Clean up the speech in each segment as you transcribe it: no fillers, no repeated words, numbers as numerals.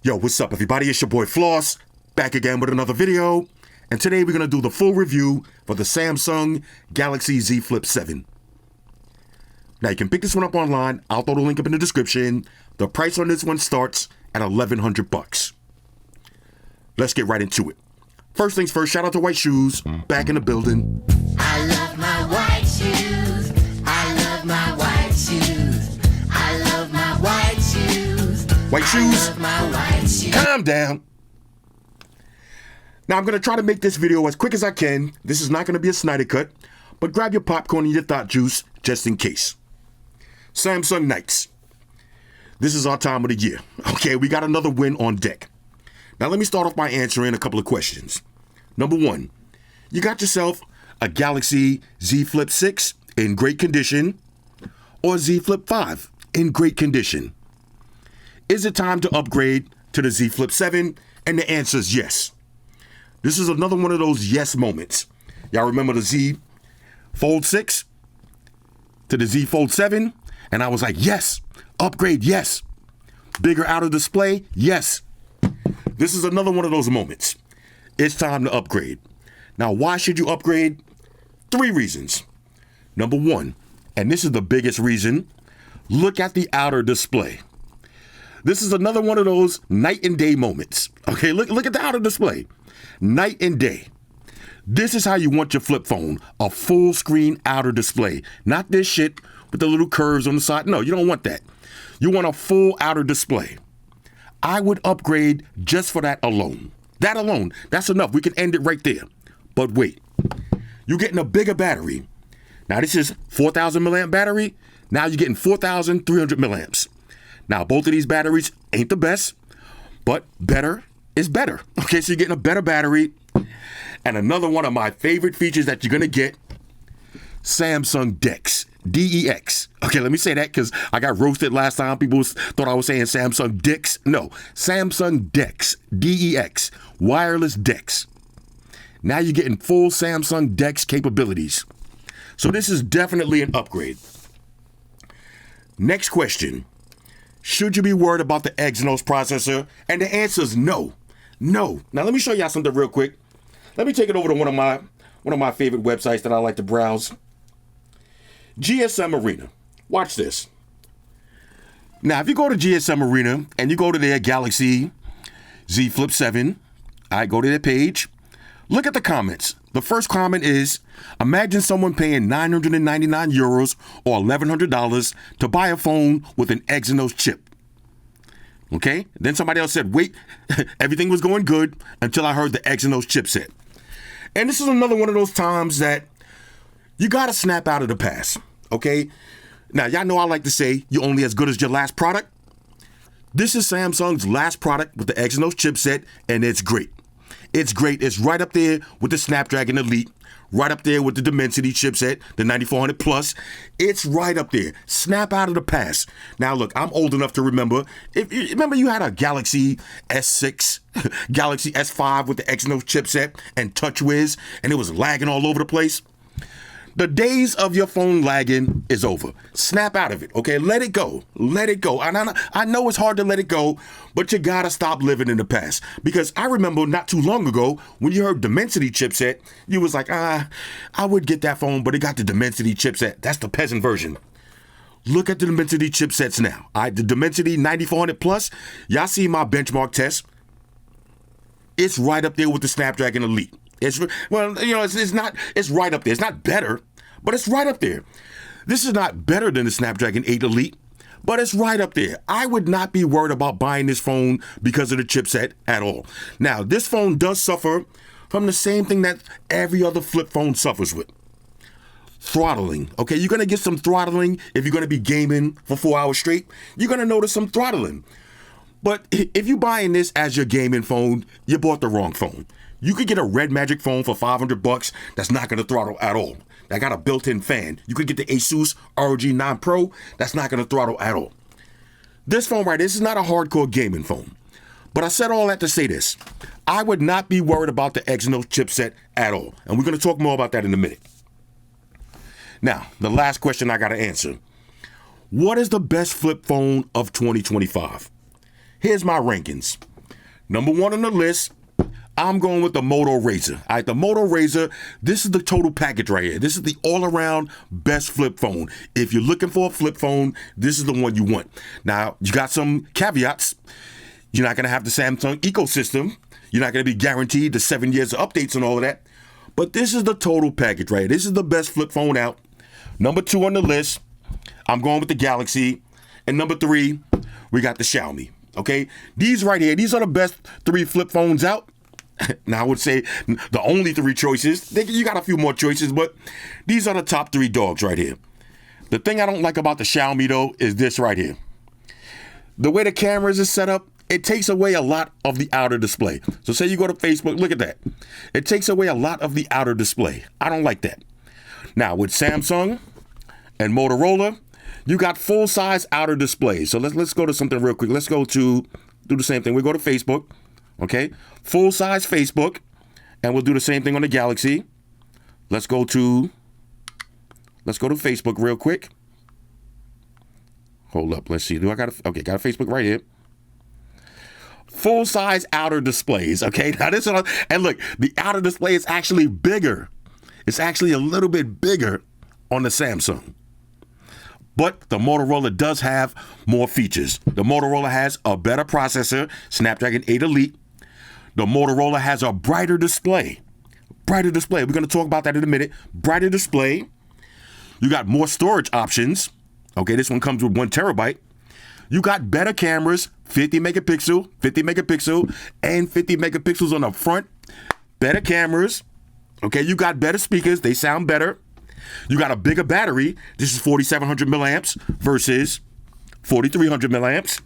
Yo, what's up, everybody? It's your boy Floss, back again with another video. And today we're going to do the full review for the Samsung Galaxy Z Flip 7. Now, you can pick this one up online. I'll throw the link up in the description. The price on this one starts at $1,100. Let's get right into it. First things first, shout out to White Shoes, back in the building. I love my white shoes. I love my white shoes. I love my white shoes. White Shoes, I love my white shoes. calm down. Now, I'm going to try to make this video as quick as I can. This is not going to be a Snyder cut, but grab your popcorn and your thought juice just in case. Samsung Nights. This is our time of the year. Okay, we got another win on deck. Now, let me start off by answering a couple of questions. Number one, you got yourself a Galaxy Z Flip 6 in great condition or Z Flip 5 in great condition. Is it time to upgrade to the Z Flip 7? And the answer is yes. This is another one of those yes moments. Y'all remember the Z Fold 6 to the Z Fold 7? And I was like, yes, upgrade, yes. Bigger outer display, yes. This is another one of those moments. It's time to upgrade. Now, why should you upgrade? 3 reasons. Number one, and this is the biggest reason, look at the outer display. This is another one of those night and day moments. Okay, look at the outer display. Night and day. This is how you want your flip phone, a full screen outer display. Not this shit with the little curves on the side. No, you don't want that. You want a full outer display. I would upgrade just for that alone. That alone, that's enough. We can end it right there. But wait, you're getting a bigger battery. Now this is 4,000 milliamp battery. Now you're getting 4,300 milliamps. Now both of these batteries ain't the best, but better is better. Okay, so you're getting a better battery. And another one of my favorite features that you're gonna get, Samsung DeX. DEX. Okay, let me say that because I got roasted last time. People thought I was saying Samsung DeX. No, Samsung DeX. DEX. Wireless DeX. Now you're getting full Samsung DeX capabilities. So this is definitely an upgrade. Next question. Should you be worried about the Exynos processor? And the answer is no. No. Now let me show y'all something real quick. Let me take it over to one of my favorite websites that I like to browse. GSM Arena. Watch this. Now, if you go to GSM Arena and you go to their Galaxy Z Flip 7, I go to their page. Look at the comments. The first comment is, imagine someone paying 999 euros or $1,100 to buy a phone with an Exynos chip. Okay? Then somebody else said, wait, everything was going good until I heard the Exynos chipset. And this is another one of those times that you got to snap out of the past. Okay? Now, y'all know I like to say you're only as good as your last product. This is Samsung's last product with the Exynos chipset, and it's great. It's great. It's right up there with the Snapdragon Elite, right up there with the Dimensity chipset, the 9400 Plus. It's right up there. Snap out of the past. Now, look, I'm old enough to remember. Remember you had a Galaxy S6, Galaxy S5 with the Exynos chipset and TouchWiz, and it was lagging all over the place? The days of your phone lagging is over. Snap out of it, okay? Let it go. Let it go. I know it's hard to let it go, but you gotta stop living in the past. Because I remember not too long ago, when you heard Dimensity chipset, you was like, I would get that phone, but it got the Dimensity chipset. That's the peasant version. Look at the Dimensity chipsets now. The Dimensity 9400 Plus, y'all see my benchmark test. It's right up there with the Snapdragon Elite. It's right up there. It's not better, but it's right up there. This is not better than the Snapdragon 8 Elite, but it's right up there. I would not be worried about buying this phone because of the chipset at all. Now, this phone does suffer from the same thing that every other flip phone suffers with. Throttling. Okay, you're going to get some throttling if you're going to be gaming for 4 hours straight. You're going to notice some throttling. But if you're buying this as your gaming phone, you bought the wrong phone. You could get a Red Magic phone for $500 that's not going to throttle at all. That got a built-in fan. You could get the Asus ROG 9 Pro. That's not going to throttle at all. This phone right here, this is not a hardcore gaming phone. But I said all that to say this. I would not be worried about the Exynos chipset at all. And we're going to talk more about that in a minute. Now, the last question I got to answer. What is the best flip phone of 2025? Here's my rankings. Number 1 on the list, I'm going with the Moto Razr. All right, the Moto Razr, this is the total package right here. This is the all-around best flip phone. If you're looking for a flip phone, this is the one you want. Now, you got some caveats. You're not going to have the Samsung ecosystem. You're not going to be guaranteed the 7 years of updates and all of that. But this is the total package right here. This is the best flip phone out. Number 2 on the list, I'm going with the Galaxy. And number 3, we got the Xiaomi. Okay? These right here, these are the best 3 flip phones out. Now, I would say the only 3 choices. You got a few more choices, but these are the top 3 dogs right here. The thing I don't like about the Xiaomi, though, is this right here. The way the cameras is set up, it takes away a lot of the outer display. So say you go to Facebook, look at that. It takes away a lot of the outer display. I don't like that. Now, with Samsung and Motorola, you got full-size outer displays. So let's go to something real quick. Let's go to do the same thing. We go to Facebook. Okay, full-size Facebook, and we'll do the same thing on the Galaxy. Let's go to Facebook real quick. Hold up, let's see. Got a Facebook right here. Full-size outer displays. Okay, now this one, and look, the outer display is actually bigger. It's actually a little bit bigger on the Samsung. But the Motorola does have more features. The Motorola has a better processor, Snapdragon 8 Elite. The Motorola has a brighter display. Brighter display. We're going to talk about that in a minute. Brighter display. You got more storage options. Okay, this one comes with 1 terabyte. You got better cameras, 50 megapixel, and 50 megapixels on the front. Better cameras. Okay, you got better speakers. They sound better. You got a bigger battery. This is 4,700 milliamps versus 4,300 milliamps.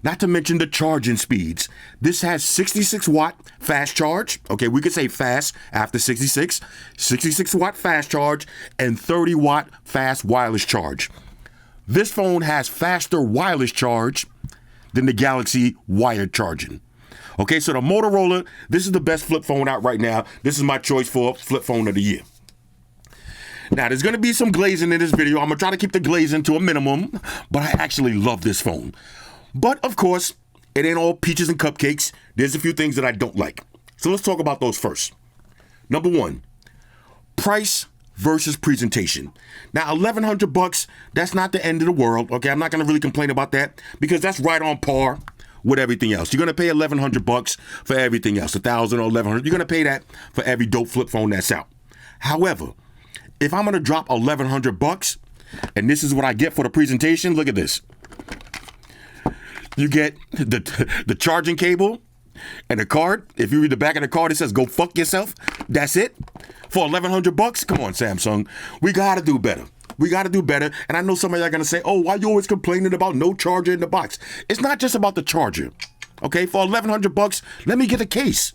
Not to mention the charging speeds. This has 66 watt fast charge. Okay, we could say fast after 66. 66 watt fast charge and 30 watt fast wireless charge. This phone has faster wireless charge than the Galaxy wired charging. Okay, so the Motorola, this is the best flip phone out right now. This is my choice for flip phone of the year. Now, there's going to be some glazing in this video. I'm going to try to keep the glazing to a minimum, but I actually love this phone. But, of course, it ain't all peaches and cupcakes. There's a few things that I don't like. So let's talk about those first. Number 1, price versus presentation. Now, $1,100, that's not the end of the world. Okay, I'm not going to really complain about that because that's right on par with everything else. You're going to pay $1,100 for everything else, $1,000 or $1,100. You're going to pay that for every dope flip phone that's out. However, if I'm going to drop $1,100 and this is what I get for the presentation, look at this. You get the charging cable and the card. If you read the back of the card, it says "Go fuck yourself." That's it for $1,100. Come on, Samsung. We gotta do better. We gotta do better. And I know some of y'all are gonna say, "Oh, why you always complaining about no charger in the box?" It's not just about the charger. Okay, for $1,100, let me get a case.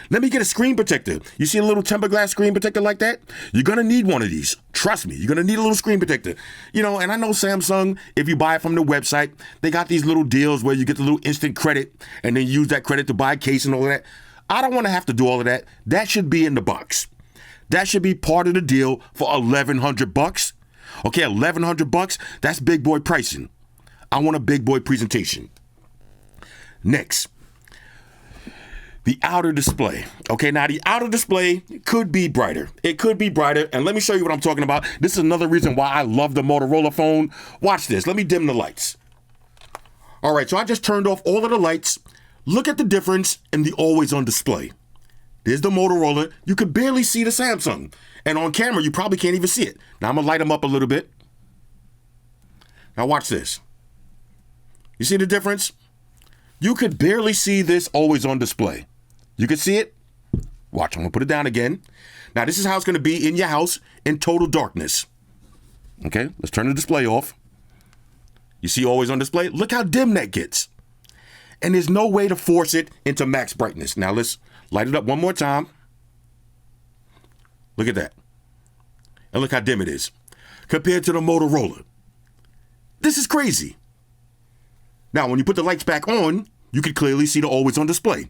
Let me get a screen protector. You see a little tempered glass screen protector like that? You're going to need one of these. Trust me, you're going to need a little screen protector. You know, and I know Samsung, if you buy it from the website, they got these little deals where you get the little instant credit and then use that credit to buy a case and all of that. I don't want to have to do all of that. That should be in the box. That should be part of the deal for $1,100. Okay, $1,100, that's big boy pricing. I want a big boy presentation. Next. The outer display. Okay, now the outer display could be brighter. It could be brighter, and let me show you what I'm talking about. This is another reason why I love the Motorola phone. Watch this. Let me dim the lights. All right, so I just turned off all of the lights. Look at the difference in the always-on display. There's the Motorola. You can barely see the Samsung. And on camera, you probably can't even see it. Now, I'm going to light them up a little bit. Now, watch this. You see the difference? You could barely see this always-on display. You can see it. Watch, I'm going to put it down again. Now, this is how it's going to be in your house in total darkness. Okay, let's turn the display off. You see always on display? Look how dim that gets. And there's no way to force it into max brightness. Now, let's light it up one more time. Look at that. And look how dim it is compared to the Motorola. This is crazy. Now, when you put the lights back on, you can clearly see the always on display.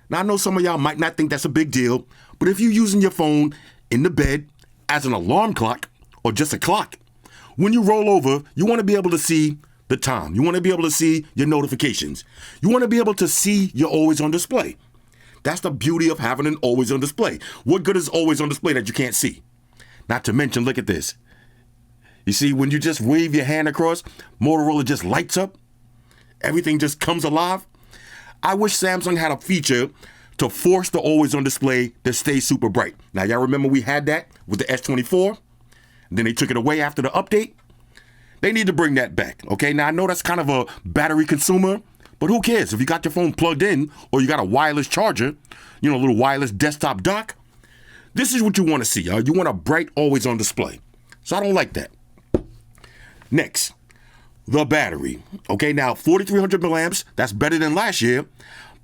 Now, I know some of y'all might not think that's a big deal, but if you're using your phone in the bed as an alarm clock or just a clock, when you roll over, you want to be able to see the time. You want to be able to see your notifications. You want to be able to see your always on display. That's the beauty of having an always on display. What good is always on display that you can't see? Not to mention, look at this. You see, when you just wave your hand across, Motorola just lights up. Everything just comes alive. I wish Samsung had a feature to force the always on display to stay super bright. Now, y'all remember we had that with the S24? Then they took it away after the update. They need to bring that back, okay? Now, I know that's kind of a battery consumer, but who cares? If you got your phone plugged in or you got a wireless charger, a little wireless desktop dock, this is what you want to see. You want a bright always on display. So I don't like that. Next, the battery. Okay, now 4,300 milliamps, that's better than last year,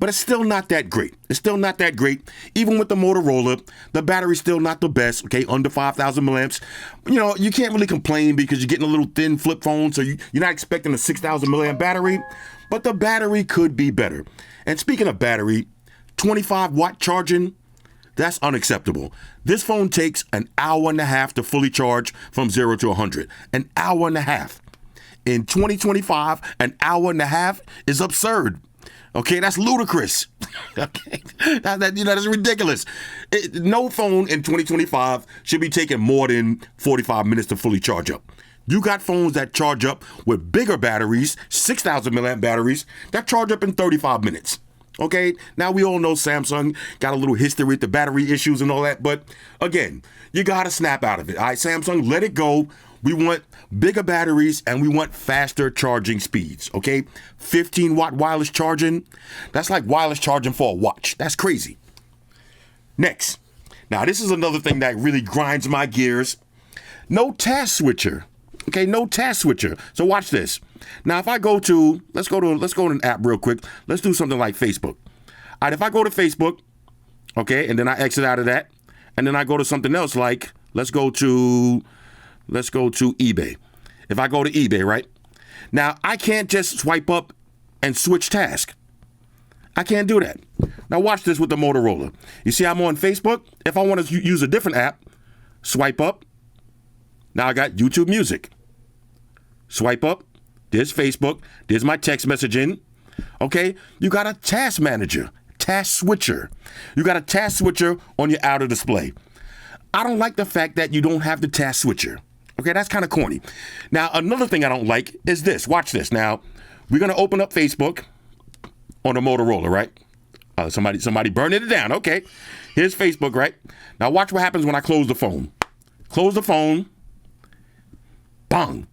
but it's still not that great. It's still not that great. Even with the Motorola, the battery's still not the best, okay, under 5,000 milliamps. You can't really complain because you're getting a little thin flip phone, so you're not expecting a 6,000 milliamp battery, but the battery could be better. And speaking of battery, 25-watt charging, that's unacceptable. This phone takes an hour and a half to fully charge from 0 to 100. An hour and a half. In 2025, an hour and a half is absurd. Okay, that's ludicrous. Okay, that's ridiculous. No phone in 2025 should be taking more than 45 minutes to fully charge up. You got phones that charge up with bigger batteries, 6,000 milliamp batteries, that charge up in 35 minutes. Okay, now we all know Samsung got a little history with the battery issues and all that, but again, you got to snap out of it. All right, Samsung, let it go. We want bigger batteries and we want faster charging speeds, okay? 15-watt wireless charging, that's like wireless charging for a watch. That's crazy. Next, now this is another thing that really grinds my gears. No task switcher, okay? No task switcher. So watch this. Now, if I go to, let's go to an app real quick. Let's do something like Facebook. All right, if I go to Facebook, okay, and then I exit out of that, and then I go to something else like, let's go to eBay. If I go to eBay, right? Now, I can't just swipe up and switch task. I can't do that. Now, watch this with the Motorola. You see, I'm on Facebook. If I want to use a different app, swipe up. Now I got YouTube Music. Swipe up. There's Facebook. There's my text messaging. Okay? You got a task manager, task switcher. You got a task switcher on your outer display. I don't like the fact that you don't have the task switcher. Okay, that's kind of corny. Now, another thing I don't like is this. Watch this. Now, we're going to open up Facebook on the Motorola, right? Somebody burning it down. Okay, here's Facebook, right? Now, watch what happens when I close the phone. Close the phone. Bang.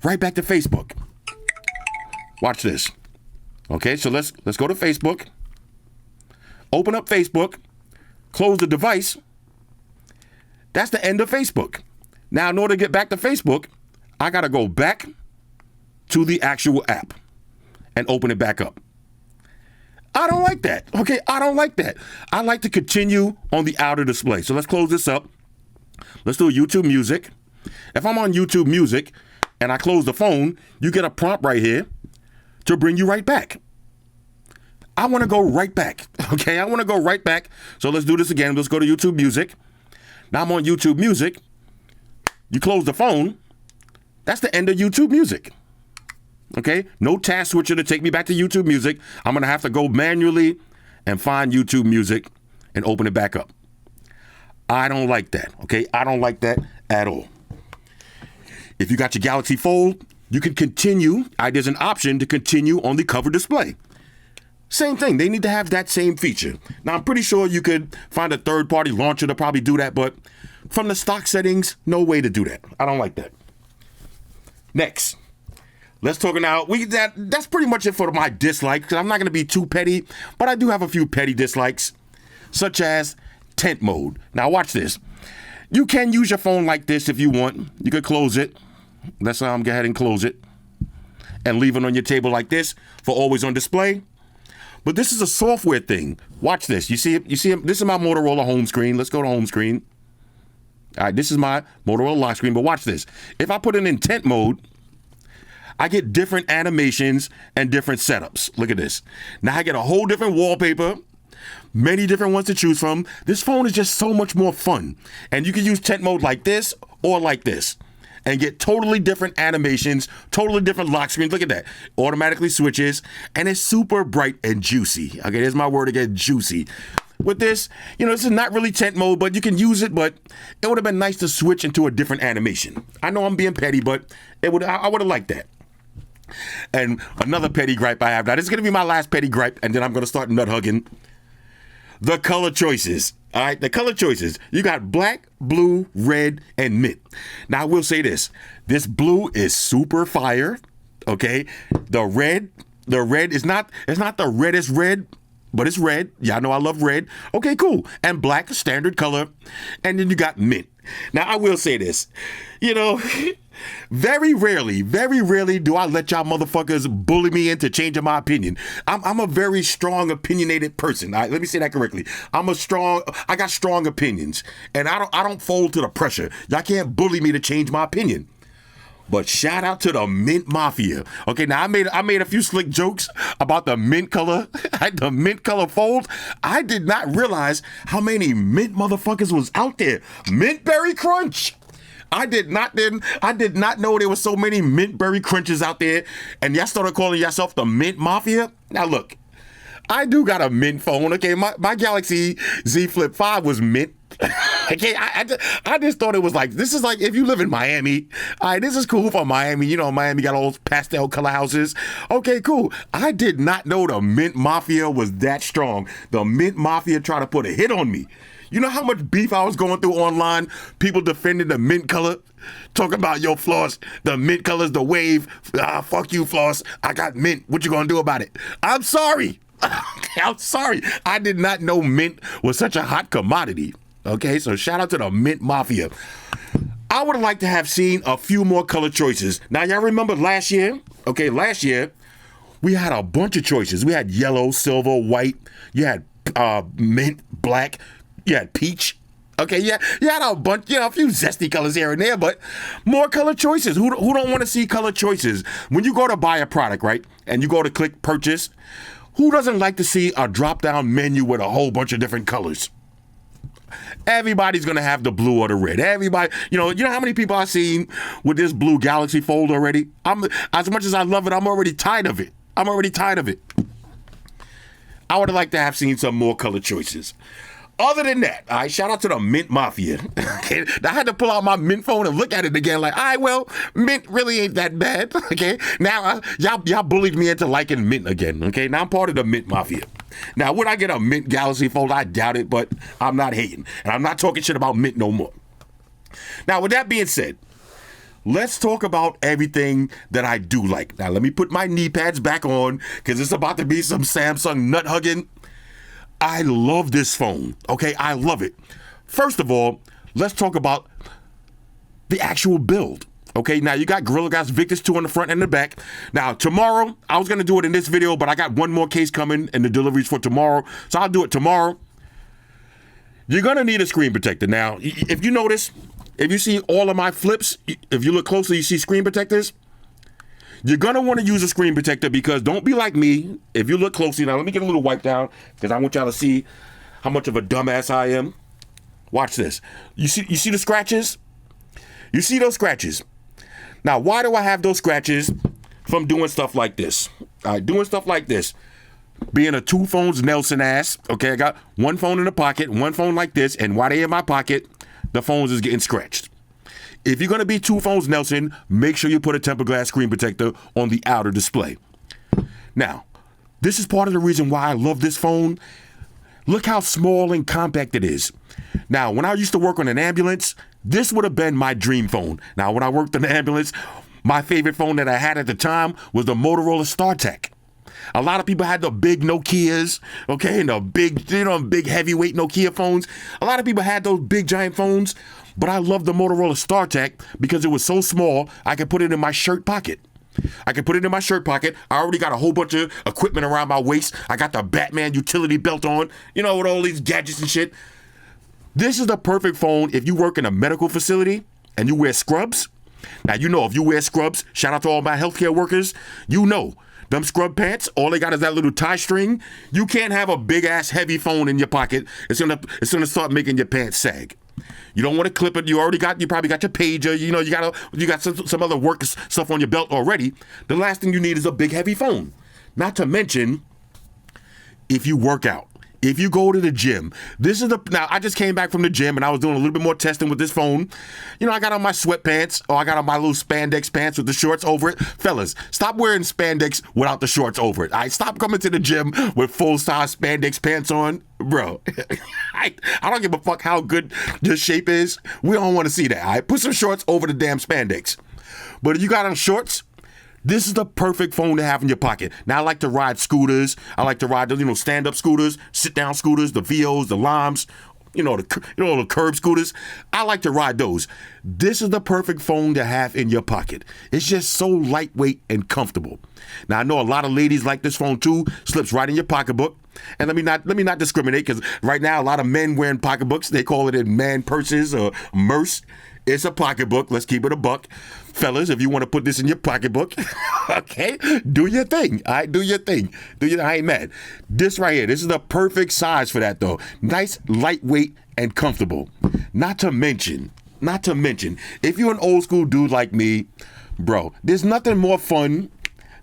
Right back to Facebook. Watch this. Okay, so let's go to Facebook. Open up Facebook. Close the device. That's the end of Facebook. Now, in order to get back to Facebook, I got to go back to the actual app and open it back up. I don't like that. Okay, I don't like that. I like to continue on the outer display. So let's close this up. Let's do YouTube Music. If I'm on YouTube Music and I close the phone, you get a prompt right here to bring you right back. I want to go right back. Okay, I want to go right back. So let's do this again. Let's go to YouTube Music. Now I'm on YouTube Music. You close the phone. That's the end of YouTube Music. Okay? No task switcher to take me back to YouTube Music. I'm going to have to go manually and find YouTube Music and open it back up. I don't like that. Okay? I don't like that at all. If you got your Galaxy Fold, you can continue. There's an option to continue on the cover display. Same thing. They need to have that same feature. Now, I'm pretty sure you could find a third-party launcher to probably do that, but from the stock settings, no way to do that. I don't like that. Next, let's talk now. That's pretty much it for my dislikes. I'm not going to be too petty, but I do have a few petty dislikes, such as tent mode. Now, watch this. You can use your phone like this if you want. You could close it. Let's go ahead and close it and leave it on your table like this for always on display. But this is a software thing. Watch this. You see it? This is my Motorola home screen. Let's go to home screen. All right, this is my Motorola lock screen, but watch this. If I put it in tent mode, I get different animations and different setups. Look at this. Now I get a whole different wallpaper, many different ones to choose from. This phone is just so much more fun. And you can use tent mode like this or like this. and get totally different animations, totally different lock screens. Look at that. Automatically switches, and it's super bright and juicy. Okay, there's my word again, juicy. With this, this is not really tent mode, but you can use it, but it would have been nice to switch into a different animation. I know I'm being petty, but I would have liked that. And another petty gripe I have, now this is going to be my last petty gripe, and then I'm going to start nut hugging. The color choices. All right, the color choices. You got black, blue, red, and mint. Now, I will say this. This blue is super fire, okay? The red is not, it's not the reddest red, but it's red. Yeah, I know I love red. Okay, cool. And black, standard color. And then you got mint. Now, I will say this. Very rarely do I let y'all motherfuckers bully me into changing my opinion. I'm a very strong, opinionated person. All right, let me say that correctly. I got strong opinions. And I don't fold to the pressure. Y'all can't bully me to change my opinion. But shout out to the mint mafia. Okay, now I made a few slick jokes about the mint color, the mint color fold. I did not realize how many mint motherfuckers was out there. Mint berry crunch. I did not know there was so many mint berry crunches out there, and y'all started calling yourself the mint mafia. Now look, I do got a mint phone. Okay, my Galaxy Z Flip 5 was mint. Okay, I just thought it was like, this is like if you live in Miami. All right, this is cool for Miami. Miami got all those pastel color houses. Okay, cool. I did not know the mint mafia was that strong. The mint mafia tried to put a hit on me. You know how much beef I was going through online? People defending the mint color, talking about, yo, Floss, the mint color's the wave. Fuck you, Floss. I got mint. What you gonna do about it? I'm sorry. I'm sorry. I did not know mint was such a hot commodity. Okay, so shout out to the mint mafia. I would have liked to have seen a few more color choices. Now, y'all remember last year? Okay, last year, we had a bunch of choices. We had yellow, silver, white. You had mint, black. You had peach. Okay, yeah, you had a bunch, a few zesty colors here and there, but more color choices. Who don't want to see color choices? When you go to buy a product, right, and you go to click purchase, who doesn't like to see a drop-down menu with a whole bunch of different colors? Everybody's gonna have the blue or the red. Everybody, you know how many people I've seen with this blue Galaxy Fold already? As much as I love it, I'm already tired of it. I would have liked to have seen some more color choices. Other than that, all right, shout out to the Mint Mafia. Okay, I had to pull out my Mint phone and look at it again like, all right, well, Mint really ain't that bad. Okay, now y'all bullied me into liking Mint again. Okay, now I'm part of the Mint Mafia. Now, would I get a Mint Galaxy Fold? I doubt it, but I'm not hating. And I'm not talking shit about Mint no more. Now, with that being said, let's talk about everything that I do like. Now, let me put my knee pads back on because it's about to be some Samsung nut hugging. I love this phone, okay? I love it. First of all, let's talk about the actual build, okay? Now, you got Gorilla Glass Victus 2 on the front and the back. Now, tomorrow, I was going to do it in this video, but I got one more case coming and the delivery's for tomorrow, so I'll do it tomorrow. You're going to need a screen protector. Now, if you notice, if you see all of my flips, if you look closely, you see screen protectors. You're going to want to use a screen protector because don't be like me. If you look closely, now let me get a little wipe down because I want y'all to see how much of a dumbass I am. Watch this. You see the scratches? You see those scratches? Now, why do I have those scratches from doing stuff like this? All right, doing stuff like this. Being a two phones Nelson ass. Okay, I got one phone in the pocket, one phone like this, and while they in my pocket, the phones is getting scratched. If you're going to be two phones Nelson, make sure you put a tempered glass screen protector on the outer display. Now, this is part of the reason why I love this phone. Look how small and compact it is. Now, when I used to work on an ambulance, this would have been my dream phone. Now, when I worked on an ambulance, my favorite phone that I had at the time was the Motorola StarTAC. A lot of people had the big Nokias, okay, and the big, big heavyweight Nokia phones. A lot of people had those big giant phones. But I love the Motorola StarTAC because it was so small, I could put it in my shirt pocket. I already got a whole bunch of equipment around my waist. I got the Batman utility belt on, with all these gadgets and shit. This is the perfect phone if you work in a medical facility and you wear scrubs. Now, if you wear scrubs, shout out to all my healthcare workers, them scrub pants, all they got is that little tie string. You can't have a big ass heavy phone in your pocket. It's gonna start making your pants sag. You don't want to clip it. You probably got your pager. You know, you got some other work stuff on your belt already. The last thing you need is a big heavy phone. Not to mention, if you work out, if you go to the gym, now I just came back from the gym and I was doing a little bit more testing with this phone. You know, I got on my sweatpants, or I got on my little spandex pants with the shorts over it. Fellas, stop wearing spandex without the shorts over it. All right, stop coming to the gym with full-size spandex pants on. Bro, I don't give a fuck how good your shape is. We don't want to see that. All right, put some shorts over the damn spandex. But if you got on shorts, this is the perfect phone to have in your pocket. Now, I like to ride scooters. I like to ride the, stand-up scooters, sit-down scooters, the Vios, the Limes, the curb scooters. I like to ride those. This is the perfect phone to have in your pocket. It's just so lightweight and comfortable. Now, I know a lot of ladies like this phone too. Slips right in your pocketbook. And let me not discriminate, because right now a lot of men wearing pocketbooks. They call it in man purses or merce. It's a pocketbook. Let's keep it a buck. Fellas, if you want to put this in your pocketbook, okay, do your thing. All right, do your thing. I ain't mad. This right here, this is the perfect size for that, though. Nice, lightweight, and comfortable. Not to mention, if you're an old school dude like me, bro, there's nothing more fun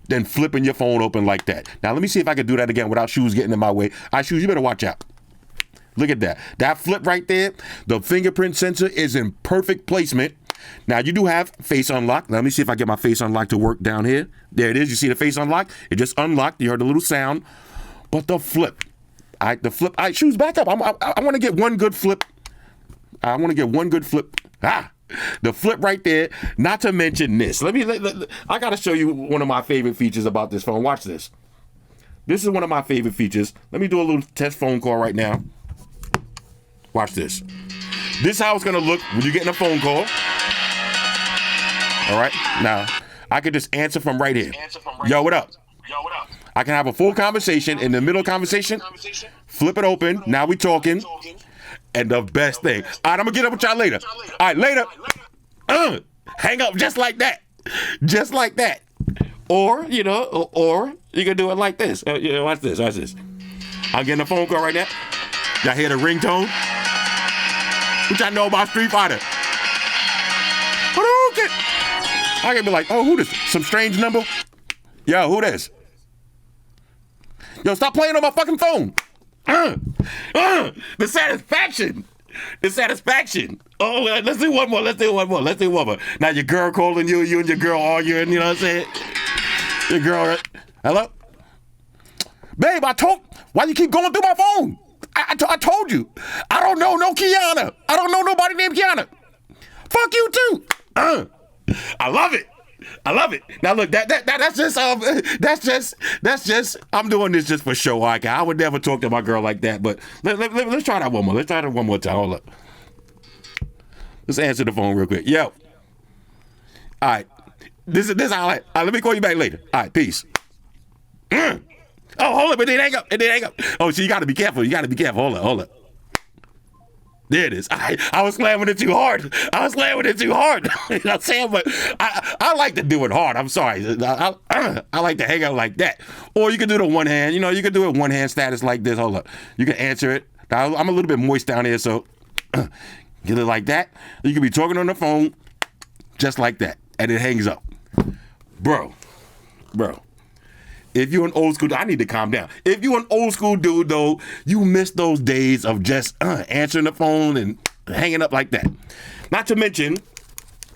than flipping your phone open like that. Now, let me see if I can do that again without shoes getting in my way. All right, shoes, you better watch out. Look at that. That flip right there, the fingerprint sensor is in perfect placement. Now, you do have face unlock. Now, let me see if I get my face unlock to work down here. There it is. You see the face unlock? It just unlocked. You heard the little sound. But the flip. All right, shoes, back up. I want to get one good flip. The flip right there. Not to mention this. I got to show you one of my favorite features about this phone. Watch this. This is one of my favorite features. Let me do a little test phone call right now. Watch this. This is how it's going to look when you're getting a phone call. All right. Now, I can just answer from right here. Yo, what up? I can have a full conversation. In the middle of conversation, flip it open. Now we talking. And the best thing. All right, I'm going to get up with y'all later. All right, later. Hang up just like that. Just like that. Or you can do it like this. Watch this. I'm getting a phone call right now. Y'all hear the ringtone? What y'all know about Street Fighter? I can be like, oh, who this? Some strange number? Yo, who this? Yo, stop playing on my fucking phone. The satisfaction. Oh, let's do one more. Now your girl calling you and your girl arguing, you know what I'm saying? Your girl, hello? Babe, why you keep going through my phone? I told you. I don't know no Kiana. I don't know nobody named Kiana. Fuck you too. I love it. Now look, that's just I'm doing this just for show. I would never talk to my girl like that, but let's try that one more. Let's try that one more time. Hold up. Let's answer the phone real quick. Yo. All right. This is how let me call you back later. All right, peace. Oh, hold up, it didn't hang up. Oh, so you gotta be careful. Hold up. There it is. I was slamming it too hard. You know what I'm saying? But I like to do it hard. I'm sorry. I like to hang out like that. Or you can do the one hand. You can do it one hand status like this. Hold up. You can answer it. Now, I'm a little bit moist down here, so get it like that. You can be talking on the phone just like that. And it hangs up. Bro. If you're an old school, I need to calm down. If you're an old school dude, though, you miss those days of just answering the phone and hanging up like that. Not to mention,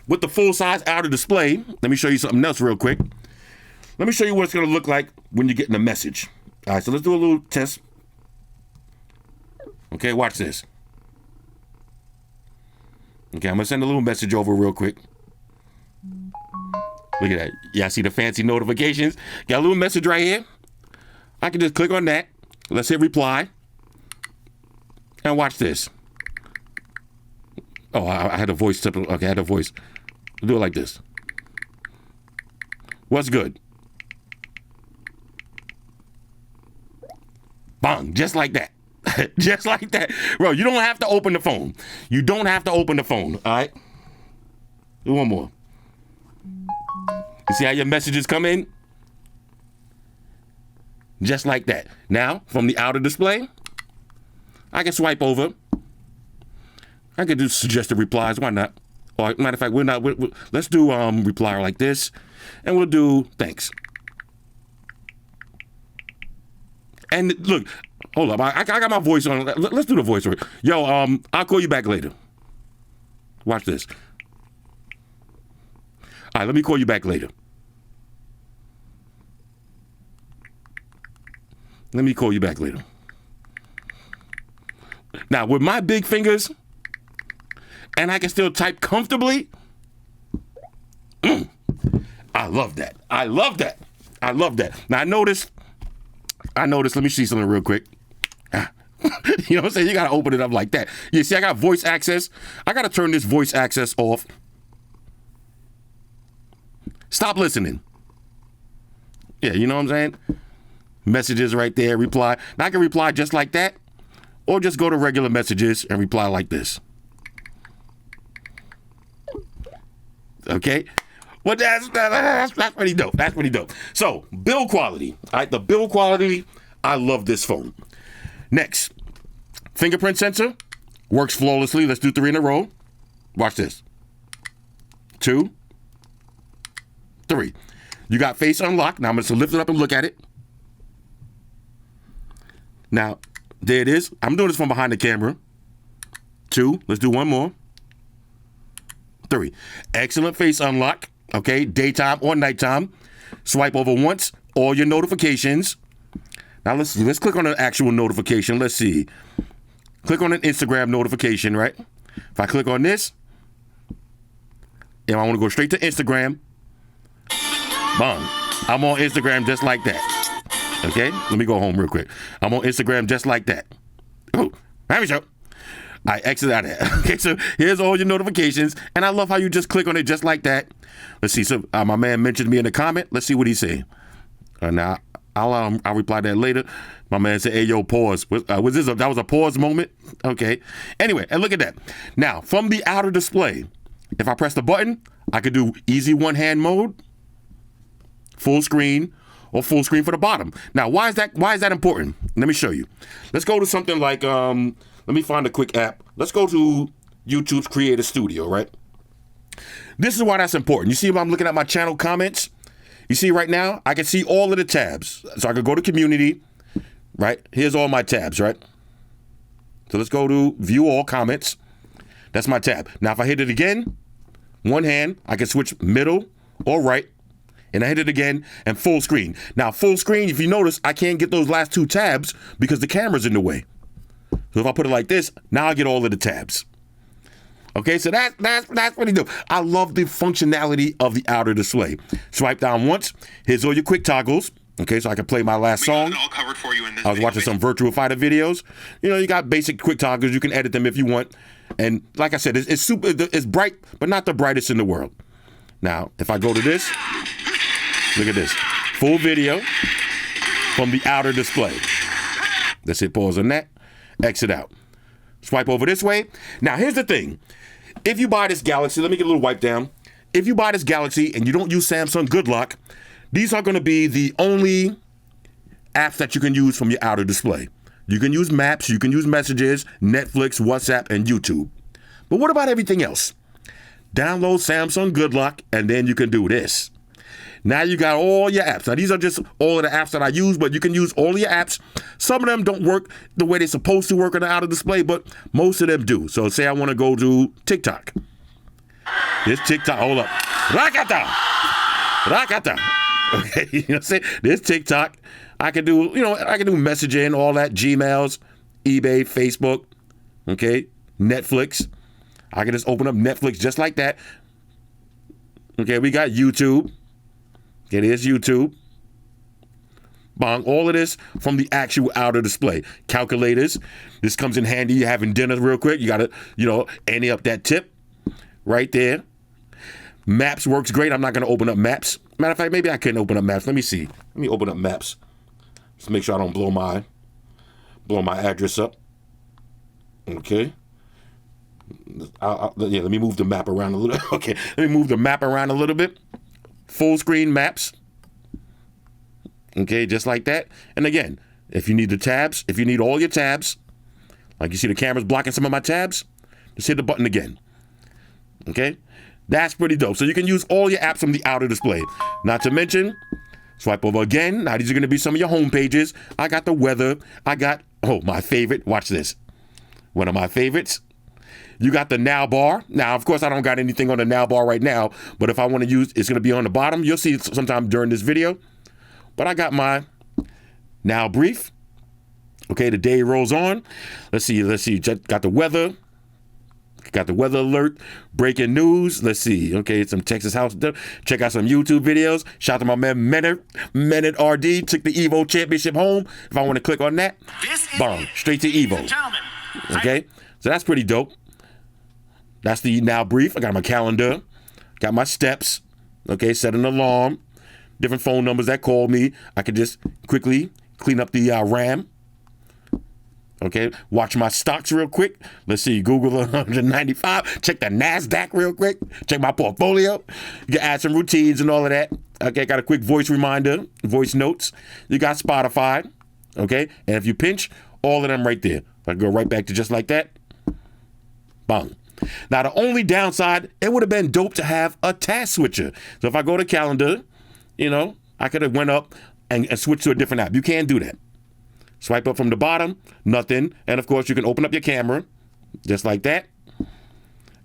with the full-size outer display, let me show you something else real quick. Let me show you what it's going to look like when you're getting a message. All right, so let's do a little test. Okay, watch this. Okay, I'm going to send a little message over real quick. Look at that. Yeah, see the fancy notifications? Got a little message right here. I can just click on that. Let's hit reply. And watch this. Oh, I had a voice. Okay, I had a voice. I'll do it like this. What's good? Bang, just like that. Just like that. Bro, you don't have to open the phone. All right? Do one more. You see how your messages come in? Just like that. Now, from the outer display, I can swipe over. I could do suggested replies. Why not? Or matter of fact, let's do reply like this, and we'll do thanks. And look, hold up, I got my voice on. Let's do the voice. Yo, I'll call you back later. Watch this. All right, let me call you back later. Let me call you back later. Now, with my big fingers, and I can still type comfortably, I love that. I love that. I love that. Now, I noticed, let me see something real quick. You know what I'm saying? You got to open it up like that. You see, I got voice access. I got to turn this voice access off. Stop listening. Yeah, you know what I'm saying? Messages right there, reply. Now, I can reply just like that, or just go to regular messages and reply like this. Okay? Well, that's pretty dope. That's pretty dope. So, build quality. All right, the build quality, I love this phone. Next, fingerprint sensor works flawlessly. Let's do 3 in a row. Watch this. 2, 3. You got face unlock. Now I'm going to lift it up and look at it. Now, there it is. I'm doing this from behind the camera. 2. Let's do 1 more. 3. Excellent face unlock. Okay, daytime or nighttime. Swipe over once. All your notifications. Now let's click on an actual notification. Let's see. Click on an Instagram notification, right? If I click on this, and I want to go straight to Instagram, boom. I'm on Instagram just like that. Okay? Let me go home real quick. I'm on Instagram just like that. Oh, let me show. I exit out of that. Okay, so here's all your notifications, and I love how you just click on it just like that. Let's see. So my man mentioned me in the comment. Let's see what he's saying. Now I'll reply that later. My man said, "Hey, yo, pause." Was this that was a pause moment? Okay. Anyway, and look at that. Now from the outer display, if I press the button, I could do easy one-hand mode, full screen, or full screen for the bottom. Now, why is that important? Let me show you. Let's go to something like let me find a quick app. Let's go to YouTube's Creator Studio, right? This is why that's important. You see when I'm looking at my channel comments? You see right now, I can see all of the tabs. So I could go to community, right? Here's all my tabs, right? So let's go to view all comments. That's my tab. Now, if I hit it again, one hand, I can switch middle or right. And I hit it again and full screen. Now, full screen, if you notice, I can't get those last 2 tabs because the camera's in the way. So if I put it like this, now I get all of the tabs. Okay, so that's pretty dope. I love the functionality of the outer display. Swipe down once. Here's all your quick toggles. Okay, so I can play my last song. All covered for you in this I was watching some Virtua Fighter videos. You know, you got basic quick toggles. You can edit them if you want. And like I said, it's bright, but not the brightest in the world. Now, if I go to this, look at this. Full video from the outer display. Let's hit pause on that. Exit out. Swipe over this way. Now, here's the thing. If you buy this Galaxy, let me get a little wipe down. If you buy this Galaxy and you don't use Samsung Good Lock, these are going to be the only apps that you can use from your outer display. You can use Maps, you can use Messages, Netflix, WhatsApp, and YouTube. But what about everything else? Download Samsung Good Lock, and then you can do this. Now you got all your apps. Now these are just all of the apps that I use, but you can use all of your apps. Some of them don't work the way they're supposed to work on the outer display, but most of them do. So say I want to go to TikTok. This TikTok, hold up. Rakata. Okay, you know what I'm saying? This TikTok, I can do messaging, all that, Gmails, eBay, Facebook, okay, Netflix. I can just open up Netflix just like that. Okay, we got YouTube. Okay, there's YouTube. Bong, all of this from the actual outer display. Calculators. This comes in handy. You're having dinner real quick. You got to, ante up that tip right there. Maps works great. I'm not going to open up Maps. Matter of fact, maybe I couldn't open up Maps. Let me see. Let me open up Maps. Just make sure I don't blow my address up. Okay. Let me move the map around a little. Okay, let me move the map around a little bit. Full screen maps. Okay, just like that. And again, if you need the tabs, if you need all your tabs, like you see the camera's blocking some of my tabs, Just hit the button again. Okay? That's pretty dope. So you can use all your apps from the outer display. Not to mention, swipe over again. Now these are going to be some of your home pages. I got the weather. I got, my favorite. Watch this. One of my favorites. You got the now bar. Now, of course, I don't got anything on the now bar right now, but if I want to use, it's going to be on the bottom. You'll see it sometime during this video. But I got my now brief. Okay, the day rolls on. Let's see. Got the weather. Got the weather alert, breaking news. Let's see. Okay, some Texas house. Check out some YouTube videos. Shout out to my man Minute RD. Took the Evo Championship home. If I want to click on that, boom, straight to Evo. Okay, so that's pretty dope. That's the now brief. I got my calendar. Got my steps. Okay, set an alarm. Different phone numbers that call me. I could just quickly clean up the RAM. Okay, watch my stocks real quick. Let's see, Google 195. Check the NASDAQ real quick. Check my portfolio. You can add some routines and all of that. Okay, got a quick voice reminder, voice notes. You got Spotify. Okay, and if you pinch, all of them right there. I go right back to just like that. Bang. Now, the only downside, it would have been dope to have a task switcher. So if I go to calendar, I could have went up and switched to a different app. You can't do that. Swipe up from the bottom, nothing. And of course, you can open up your camera, just like that.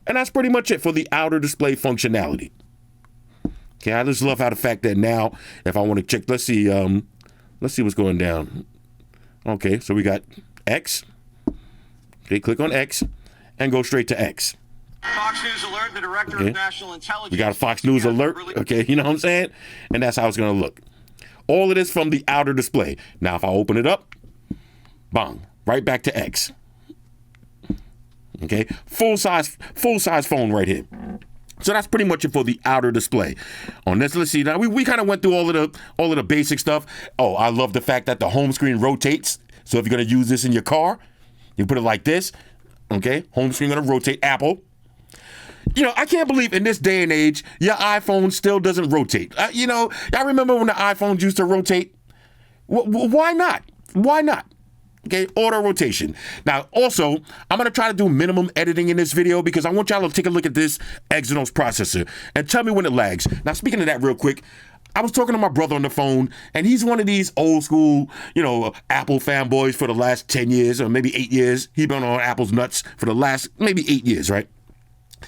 And that's pretty much it for the outer display functionality. Okay, I just love how the fact that now, if I want to check, let's see what's going down. Okay, so we got X. Okay, click on X and go straight to X. Fox News alert, the director of national intelligence. We got a Fox News alert, okay, you know what I'm saying? And that's how it's going to look. All of this from the outer display. Now, if I open it up, bang, right back to X. Okay, full size phone right here. So that's pretty much it for the outer display. On this, let's see. Now we kind of went through all of the basic stuff. Oh, I love the fact that the home screen rotates. So if you're gonna use this in your car, you put it like this. Okay, home screen gonna rotate. Apple. I can't believe in this day and age your iPhone still doesn't rotate. I remember when the iPhones used to rotate. Why not? Why not? Okay, auto rotation. Now, also, I'm going to try to do minimum editing in this video because I want y'all to take a look at this Exynos processor and tell me when it lags. Now, speaking of that real quick, I was talking to my brother on the phone, and he's one of these old school, Apple fanboys for the last 10 years or maybe 8 years. He's been on Apple's nuts for the last maybe 8 years, right?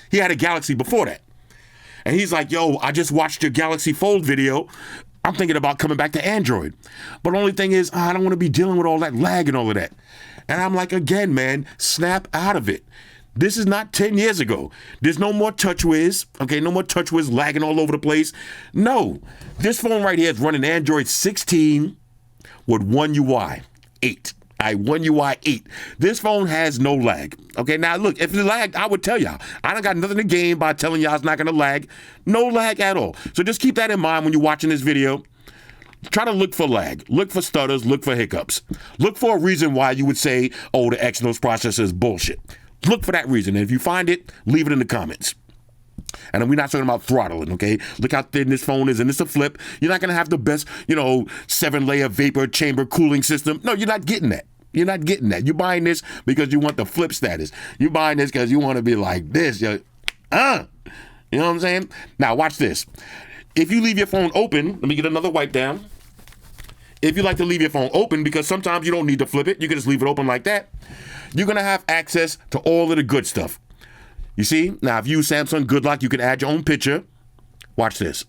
He had a Galaxy before that. And he's like, yo, I just watched your Galaxy Fold video. I'm thinking about coming back to Android. But the only thing is, I don't want to be dealing with all that lag and all of that. And I'm like, again, man, snap out of it. This is not 10 years ago. There's no more TouchWiz, okay? No more TouchWiz lagging all over the place. No, this phone right here is running Android 16 with One UI 8. One UI 8. This phone has no lag. Okay, now look, if it lagged, I would tell y'all. I don't got nothing to gain by telling y'all it's not going to lag. No lag at all. So just keep that in mind when you're watching this video. Try to look for lag. Look for stutters. Look for hiccups. Look for a reason why you would say, oh, the Exynos processor is bullshit. Look for that reason. And if you find it, leave it in the comments. And we're not talking about throttling, okay? Look how thin this phone is, and it's a flip. You're not going to have the best, 7-layer vapor chamber cooling system. No, you're not getting that. You're not getting that. You're buying this because you want the flip status. You're buying this because you want to be like this. You know what I'm saying? Now, watch this. If you leave your phone open, let me get another wipe down. If you like to leave your phone open, because sometimes you don't need to flip it, you can just leave it open like that, you're going to have access to all of the good stuff. You see? Now, if you use Samsung Good Lock, you can add your own picture. Watch this.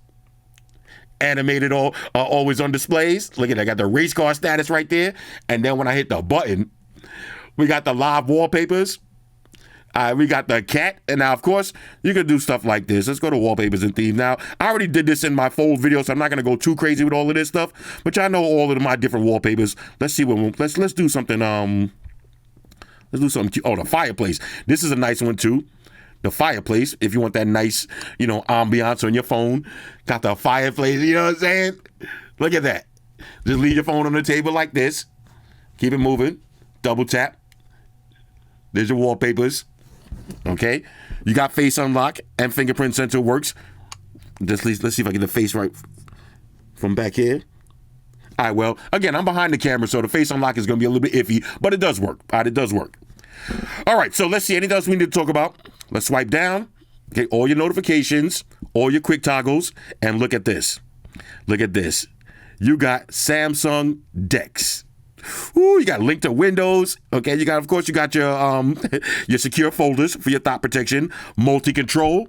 Animated always on displays. Look at that. I got the race car status right there. And then when I hit the button, we got the live wallpapers. We got the cat. And now, of course, you can do stuff like this. Let's go to wallpapers and themes. Now, I already did this in my Fold video, so I'm not going to go too crazy with all of this stuff. But y'all know all of my different wallpapers. Let's see what let's do something. Let's do something cute. Oh, the fireplace. This is a nice one too. The fireplace, if you want that nice, ambiance on your phone. Got the fireplace, you know what I'm saying? Look at that. Just leave your phone on the table like this. Keep it moving. Double tap. There's your wallpapers. Okay? You got face unlock and fingerprint sensor works. Let's see if I get the face right from back here. All right, well, again, I'm behind the camera, so the face unlock is going to be a little bit iffy, but it does work. All right, it does work. All right, so let's see. Anything else we need to talk about? Let's swipe down. Okay, all your notifications, all your quick toggles, and look at this. Look at this. You got Samsung DeX. Ooh, you got link to Windows. Okay, you got, of course, you got your your secure folders for your thought protection, multi-control.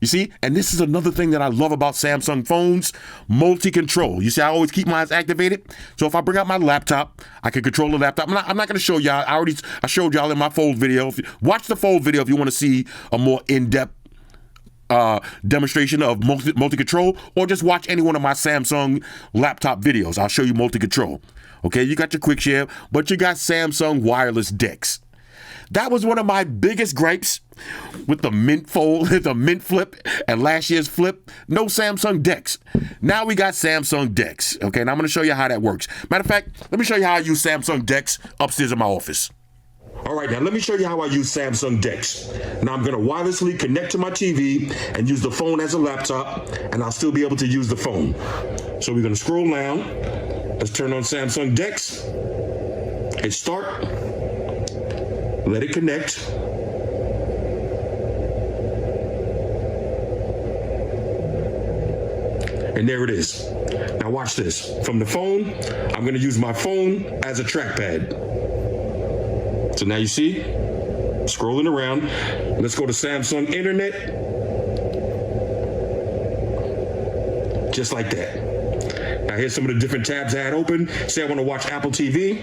You see, and this is another thing that I love about Samsung phones, multi-control. You see, I always keep mine activated. So if I bring out my laptop, I can control the laptop. I'm not going to show y'all. I showed y'all in my fold video. Watch the fold video if you want to see a more in-depth demonstration of multi-control, or just watch any one of my Samsung laptop videos. I'll show you multi-control. Okay, you got your quick share, but you got Samsung wireless DeX. That was one of my biggest gripes with the Mint Fold, the Mint Flip, and last year's Flip. No Samsung DeX. Now we got Samsung DeX. Okay, and I'm going to show you how that works. Matter of fact, let me show you how I use Samsung DeX upstairs in my office. All right, now let me show you how I use Samsung DeX. Now I'm going to wirelessly connect to my TV and use the phone as a laptop, and I'll still be able to use the phone. So we're going to scroll down. Let's turn on Samsung DeX. Hit start. Let it connect. And there it is. Now watch this. From the phone, I'm going to use my phone as a trackpad. So now you see, scrolling around. Let's go to Samsung Internet. Just like that. Now here's some of the different tabs I had open. Say I want to watch Apple TV.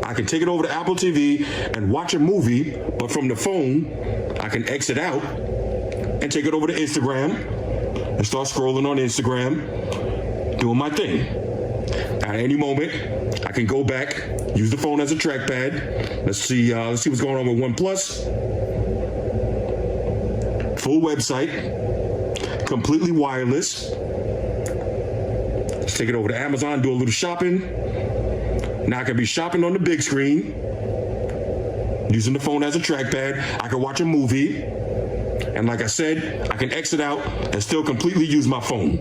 I can take it over to Apple TV and watch a movie, but from the phone, I can exit out and take it over to Instagram and start scrolling on Instagram, doing my thing. At any moment, I can go back, use the phone as a trackpad. Let's see what's going on with OnePlus. Full website, completely wireless. Let's take it over to Amazon, do a little shopping. Now I can be shopping on the big screen, using the phone as a trackpad. I can watch a movie. And like I said, I can exit out and still completely use my phone.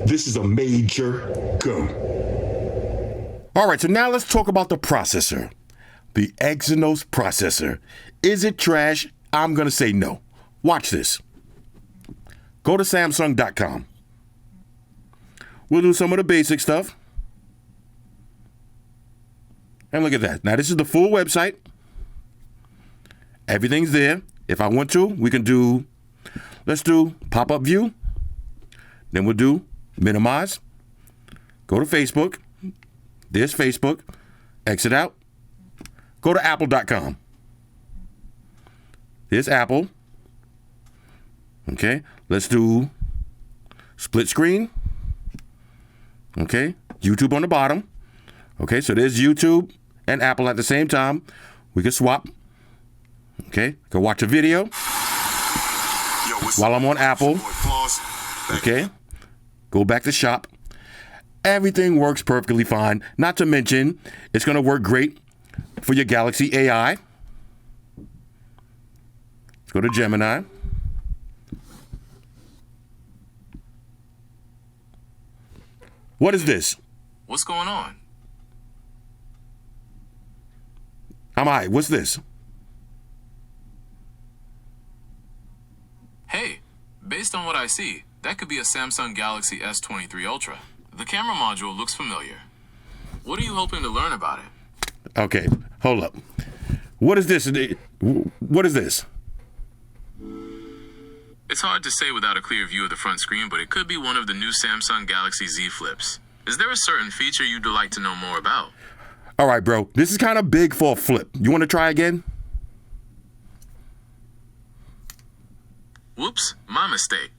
This is a major go. All right, so now let's talk about the processor. The Exynos processor. Is it trash? I'm going to say no. Watch this. Go to Samsung.com. We'll do some of the basic stuff. And look at that. Now, this is the full website. Everything's there. If I want to, we can do, let's do pop-up view. Then we'll do minimize. Go to Facebook. There's Facebook. Exit out. Go to apple.com. There's Apple. Okay. Let's do split screen. Okay. YouTube on the bottom. Okay. So there's YouTube and Apple at the same time. We can swap. Okay, go watch a video while I'm on Apple. Okay, go back to shop. Everything works perfectly fine. Not to mention, it's going to work great for your Galaxy AI. Let's go to Gemini. What is this? What's going on? What's this? Hey, based on what I see, that could be a Samsung Galaxy S23 Ultra. The camera module looks familiar. What are you hoping to learn about it? Okay, hold up. What is this? What is this? It's hard to say without a clear view of the front screen, but it could be one of the new Samsung Galaxy Z Flips. Is there a certain feature you'd like to know more about? All right, bro. This is kind of big for a flip. You want to try again? Whoops, my mistake.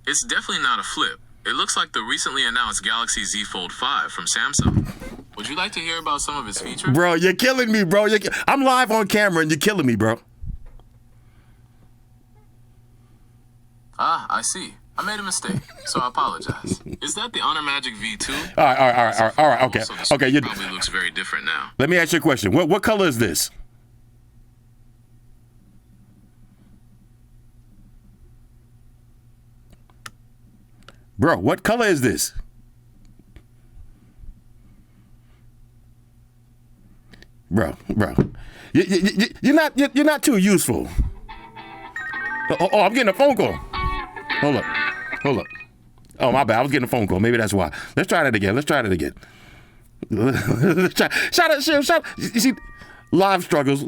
It's definitely not a flip. It looks like the recently announced Galaxy Z Fold 5 from Samsung. Would you like to hear about some of its features? Bro, you're killing me, bro. I'm live on camera and you're killing me, bro. Ah, I see. I made a mistake, so I apologize. Is that the Honor Magic V2? All right, okay. So the Okay, probably looks very different now. let me ask you a question. What color is this? Bro, what color is this? Bro. You're not too useful. Oh, I'm getting a phone call. Hold up. Oh, my bad. I was getting a phone call. Maybe that's why. Let's try that again. Shout out. You see, live struggles.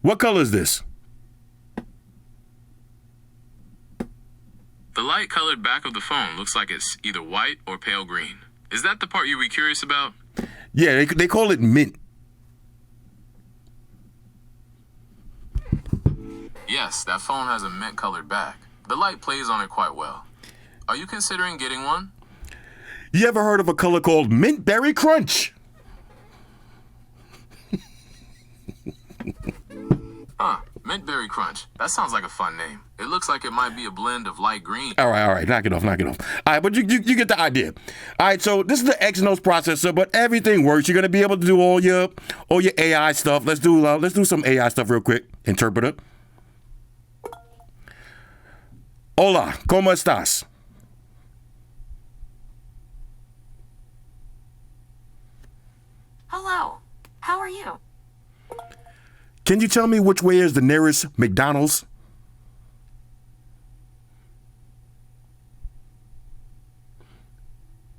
What color is this? The light-colored back of the phone looks like it's either white or pale green. Is that the part you were curious about? Yeah, they call it mint. Yes, that phone has a mint-colored back. The light plays on it quite well. Are you considering getting one? You ever heard of a color called Mint Berry Crunch? Mint Berry Crunch. That sounds like a fun name. It looks like it might be a blend of light green. All right. Knock it off. All right, but you get the idea. All right, so this is the Exynos processor, but everything works. You're gonna be able to do all your AI stuff. Let's do some AI stuff real quick. Interpreter. Hola, ¿cómo estás? Hello. How are you? Can you tell me which way is the nearest McDonald's?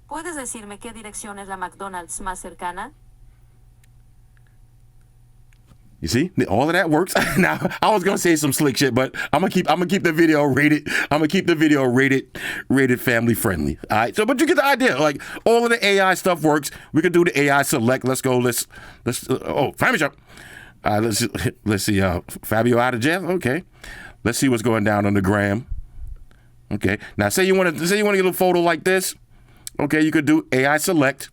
¿Puedes decirme qué dirección es la McDonald's más cercana? You see, all of that works. Now, I was gonna say some slick shit, but I'm gonna keep the video rated. I'm gonna keep the video rated family friendly. All right. So, but you get the idea. Like all of the AI stuff works. We could do the AI select. Let's go. Let's. Family show. Let's see. Fabio out of jail. Okay. Let's see what's going down on the gram. Okay. Now, say you want to get a photo like this. Okay, you could do AI select.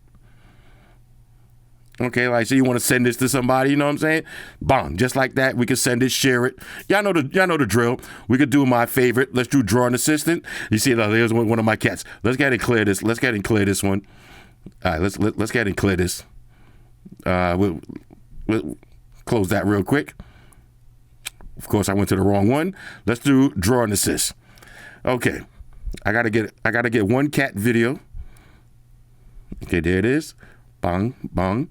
Okay, like, so you want to send this to somebody, you know what I'm saying? Bang, just like that, we can send it, share it. Y'all know the drill. We could do my favorite. Let's do drawing assistant. You see, there's one of my cats. Let's go ahead and clear this. One. All right, let's go ahead and clear this. We'll close that real quick. Of course, I went to the wrong one. Let's do drawing assist. Okay, I gotta get one cat video. Okay, there it is. Bang, bang.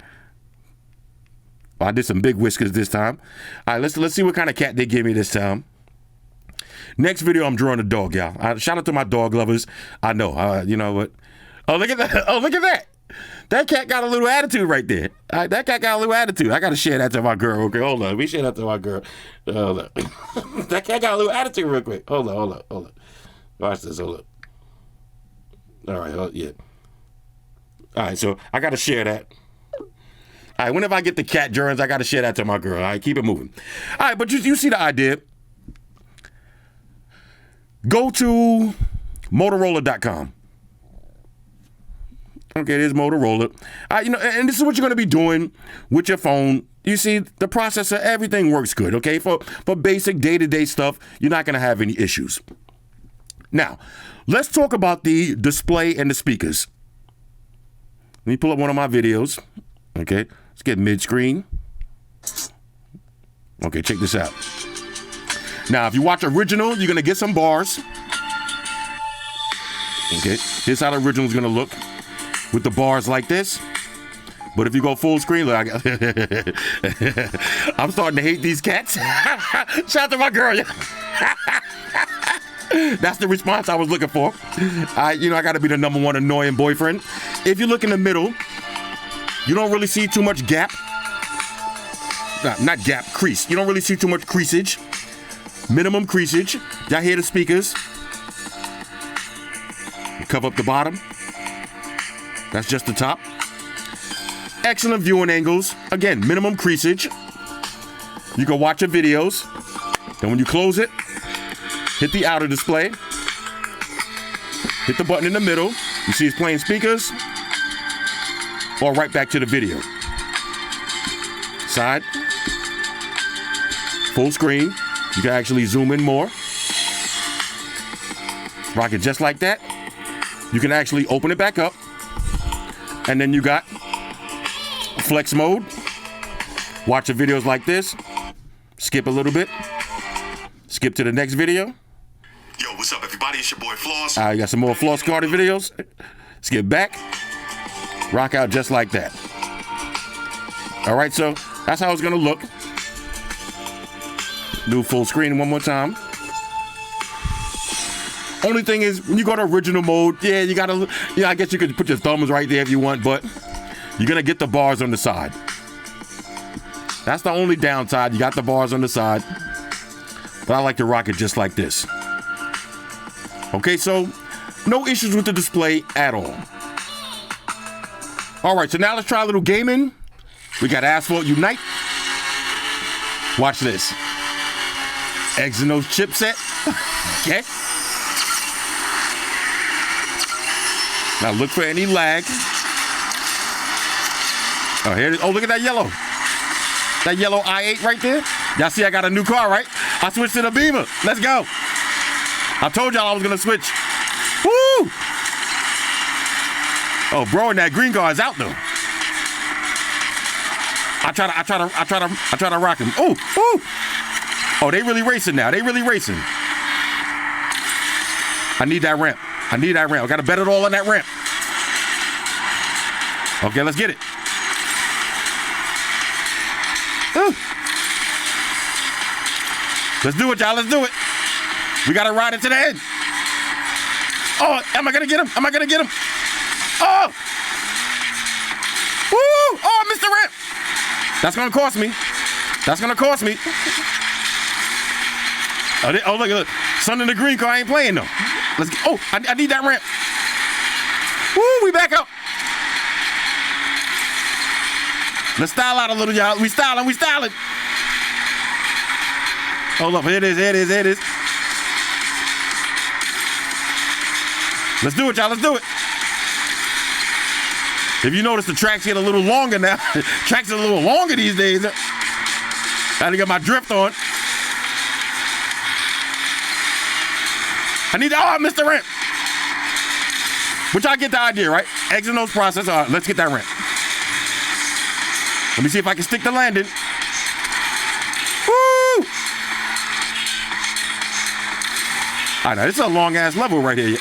I did some big whiskers this time. All right, let's see what kind of cat they give me this time. Next video, I'm drawing a dog, y'all. Shout out to my dog lovers. I know, you know what? Oh, look at that. That cat got a little attitude right there. That cat got a little attitude. I got to share that to my girl. Okay, hold on. We share that to my girl. That cat got a little attitude real quick. Hold on. Watch this. Hold up. All right, yeah. All right, so I got to share that. All right, whenever I get the cat germs, I got to share that to my girl. All right, keep it moving. All right, but you see the idea. Go to Motorola.com. Okay, there's Motorola. And this is what you're going to be doing with your phone. You see, the processor, everything works good, okay? For basic day-to-day stuff, you're not going to have any issues. Now, let's talk about the display and the speakers. Let me pull up one of my videos. Okay, let's get mid-screen. Okay, check this out. Now, if you watch original, you're going to get some bars. Okay, here's how the original is going to look with the bars like this. But if you go full screen, look, I'm starting to hate these cats. Shout out to my girl. That's the response I was looking for. I got to be the number one annoying boyfriend. If you look in the middle, you don't really see too much gap. Not gap, crease. You don't really see too much creasage. Minimum creasage. Y'all hear the speakers? Cover up the bottom. That's just the top. Excellent viewing angles. Again, minimum creasage. You can watch your videos. Then when you close it, hit the outer display. Hit the button in the middle. You see it's playing speakers. Or right back to the video. Side. Full screen. You can actually zoom in more. Rock it just like that. You can actually open it back up. And then you got flex mode. Watch your videos like this. Skip a little bit. Skip to the next video. Yo, what's up, everybody? It's your boy Floss. You got some more Flossy Carter videos. Let's get back. Rock out just like that. All right, so that's how it's gonna look. Do full screen one more time. Only thing is, when you go to original mode, yeah, you gotta, I guess you could put your thumbs right there if you want, but you're gonna get the bars on the side. That's the only downside. You got the bars on the side, but I like to rock it just like this. Okay, so no issues with the display at all. All right, so now let's try a little gaming. We got Asphalt Unite. Watch this. Exynos chipset. Okay. Now look for any lag. Oh, here it is. Oh, look at that yellow. That yellow i8 right there. Y'all see I got a new car, right? I switched to the Beamer. Let's go. I told y'all I was gonna switch. Woo! Oh, bro, and that green car is out though. I try to rock him. Oh, ooh. Oh, they really racing now. They really racing. I need that ramp. I gotta bet it all on that ramp. Okay, let's get it. Ooh. Let's do it, y'all. Let's do it. We gotta ride it to the end. Oh, am I gonna get him? Oh! Woo! Oh, I missed the ramp. That's gonna cost me. Oh, look. Son in the green car ain't playing though. Let's get, oh, I need that ramp. Woo, we back up. Let's style out a little, y'all. We styling. Hold up, here it is. Let's do it, y'all. Let's do it. If you notice, the tracks get a little longer now. Tracks are a little longer these days. Gotta get my drift on. I missed the ramp. But y'all get the idea, right? Exynos processor. All right, let's get that ramp. Let me see if I can stick the landing. Woo! All right, now this is a long ass level right here.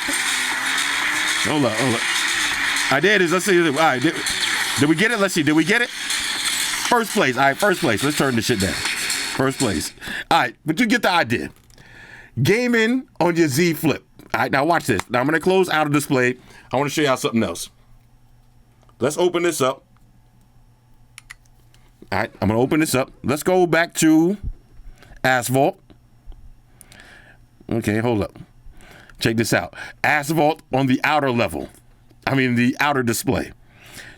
Hold up. All right, there it is. Let's see. All right, did we get it? Let's see. Did we get it? First place. All right, first place. Let's turn this shit down. First place. All right, but you get the idea. Gaming on your Z Flip. All right, now watch this. Now I'm going to close out of display. I want to show y'all something else. Let's open this up. All right, I'm going to open this up. Let's go back to Asphalt. Okay, hold up. Check this out. Asphalt on the outer level. I mean, the outer display.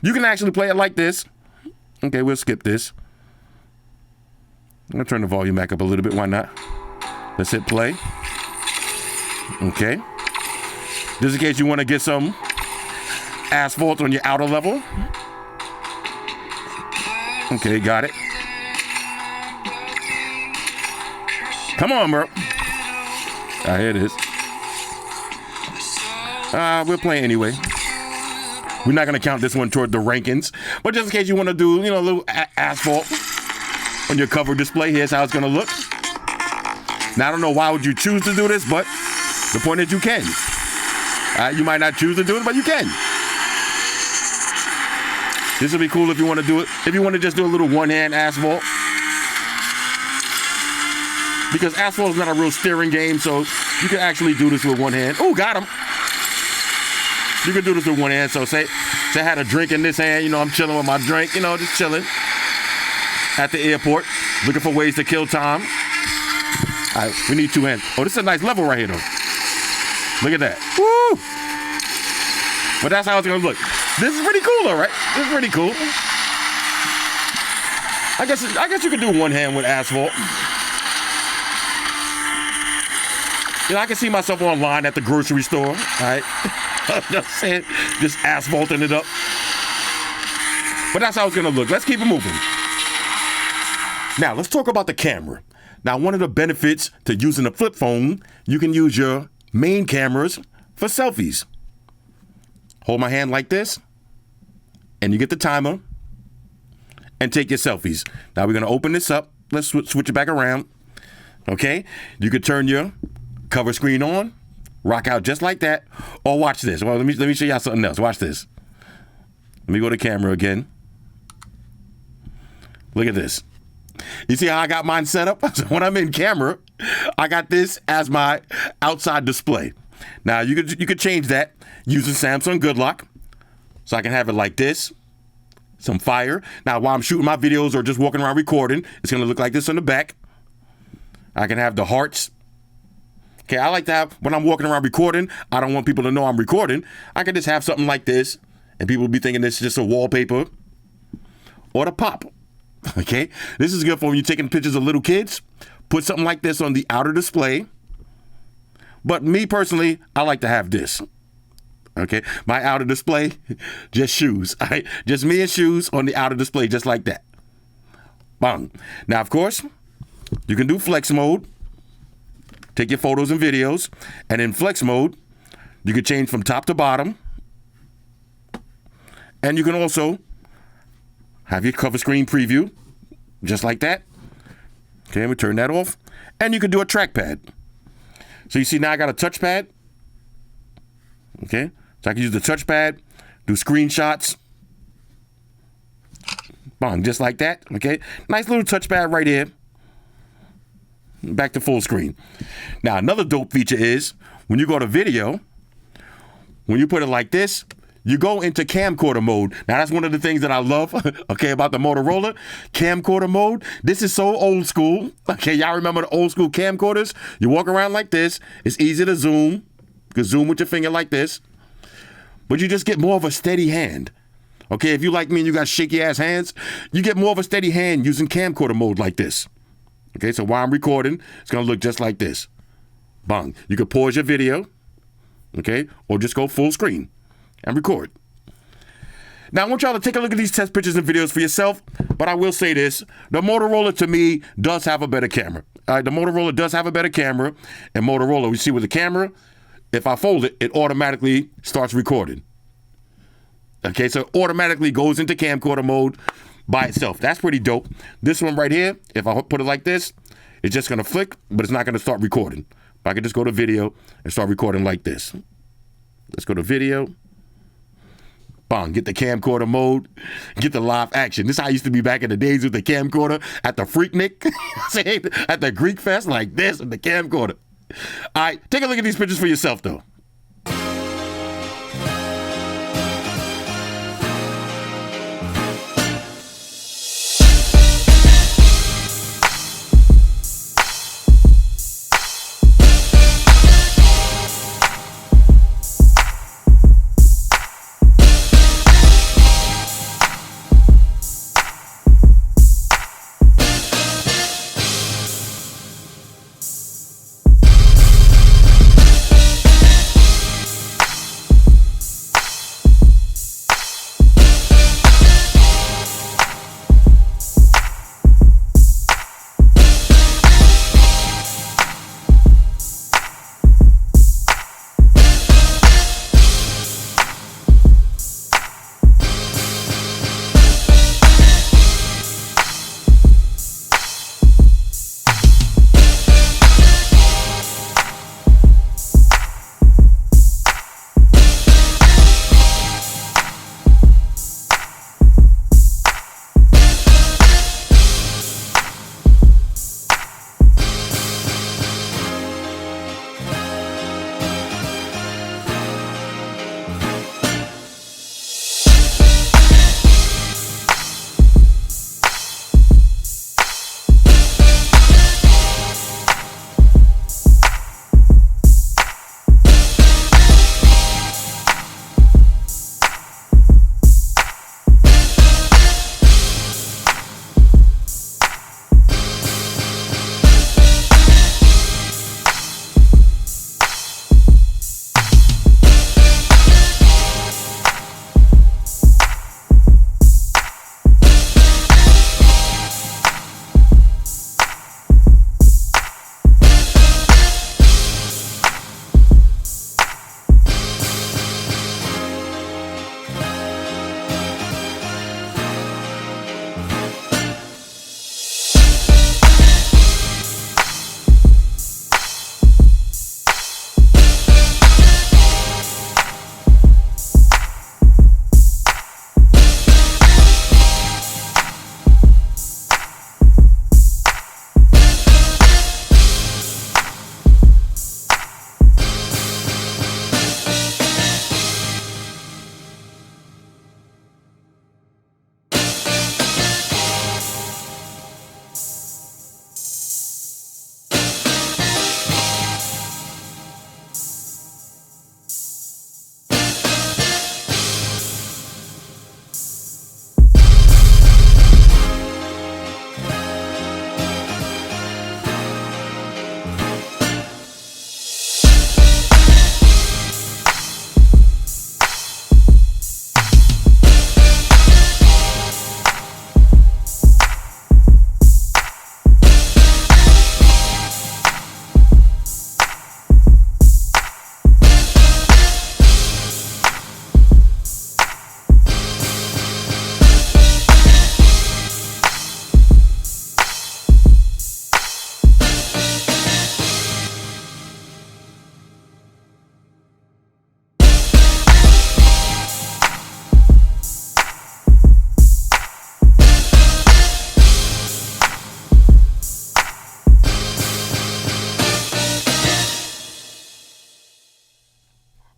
You can actually play it like this. Okay, we'll skip this. I'm going to turn the volume back up a little bit. Why not? Let's hit play. Okay. Just in case you want to get some Asphalt on your outer level. Okay, got it. Come on, bro. Ah, here it is. We'll play anyway. We're not going to count this one toward the rankings. But just in case you want to do, a little Asphalt on your cover display, here's how it's going to look. Now, I don't know why would you choose to do this, but the point is you can. You might not choose to do it, but you can. This would be cool if you want to do it. If you want to just do a little one-hand Asphalt. Because Asphalt is not a real steering game, so you can actually do this with one hand. Oh, got him. You can do this with one hand. So say I had a drink in this hand, I'm chilling with my drink, just chilling at the airport, looking for ways to kill time. All right, we need two hands. Oh, this is a nice level right here, though. Look at that. Woo! But that's how it's going to look. This is pretty cool, though, right? This is pretty cool. I guess you could do one hand with Asphalt. I can see myself online at the grocery store, all right? Just saying, just asphalting it up. But that's how it's going to look. Let's keep it moving. Now, let's talk about the camera. Now, one of the benefits to using a flip phone, you can use your main cameras for selfies. Hold my hand like this, and you get the timer, and take your selfies. Now, we're going to open this up. Let's switch it back around. Okay? You could turn your cover screen on, rock out just like that, or watch this. Well, let me show y'all something else. Watch this. Let me go to camera again. Look at this. You see how I got mine set up? So when I'm in camera, I got this as my outside display. Now you could change that using Samsung Good Lock. So I can have it like this. Some fire. Now while I'm shooting my videos or just walking around recording, it's gonna look like this on the back. I can have the hearts. Okay, I like to have, when I'm walking around recording, I don't want people to know I'm recording. I can just have something like this, and people will be thinking this is just a wallpaper. Or the pop. Okay, this is good for when you're taking pictures of little kids. Put something like this on the outer display. But me personally, I like to have this. Okay, my outer display, just shoes. All right, just me and shoes on the outer display, just like that. Bang. Now, of course, you can do flex mode. Take your photos and videos, and in flex mode, you can change from top to bottom. And you can also have your cover screen preview, just like that. Okay, we turn that off. And you can do a trackpad. So you see now I got a touchpad. Okay, so I can use the touchpad, do screenshots. Bang, just like that. Okay, nice little touchpad right here. Back to full screen. Now, another dope feature is when you go to video, when you put it like this, you go into camcorder mode. Now, that's one of the things that I love, okay, about the Motorola. Camcorder mode. This is so old school. Okay, y'all remember the old school camcorders? You walk around like this. It's easy to zoom. You can zoom with your finger like this. But you just get more of a steady hand. Okay, if you like me and you got shaky ass hands, you get more of a steady hand using camcorder mode like this. Okay, so while I'm recording, it's going to look just like this. Bang. You can pause your video, okay, or just go full screen and record. Now, I want y'all to take a look at these test pictures and videos for yourself, but I will say this. The Motorola, to me, does have a better camera. The Motorola does have a better camera, and Motorola, we see with the camera, if I fold it, it automatically starts recording. Okay, so it automatically goes into camcorder mode by itself. That's pretty dope. This one right here, if I put it like this, it's just going to flick, but it's not going to start recording. I can just go to video and start recording like this. Let's go to video. Bang, get the camcorder mode, get the live action. This is how I used to be back in the days with the camcorder at the Freaknik, at the Greek Fest, like this with the camcorder. All right, take a look at these pictures for yourself, though.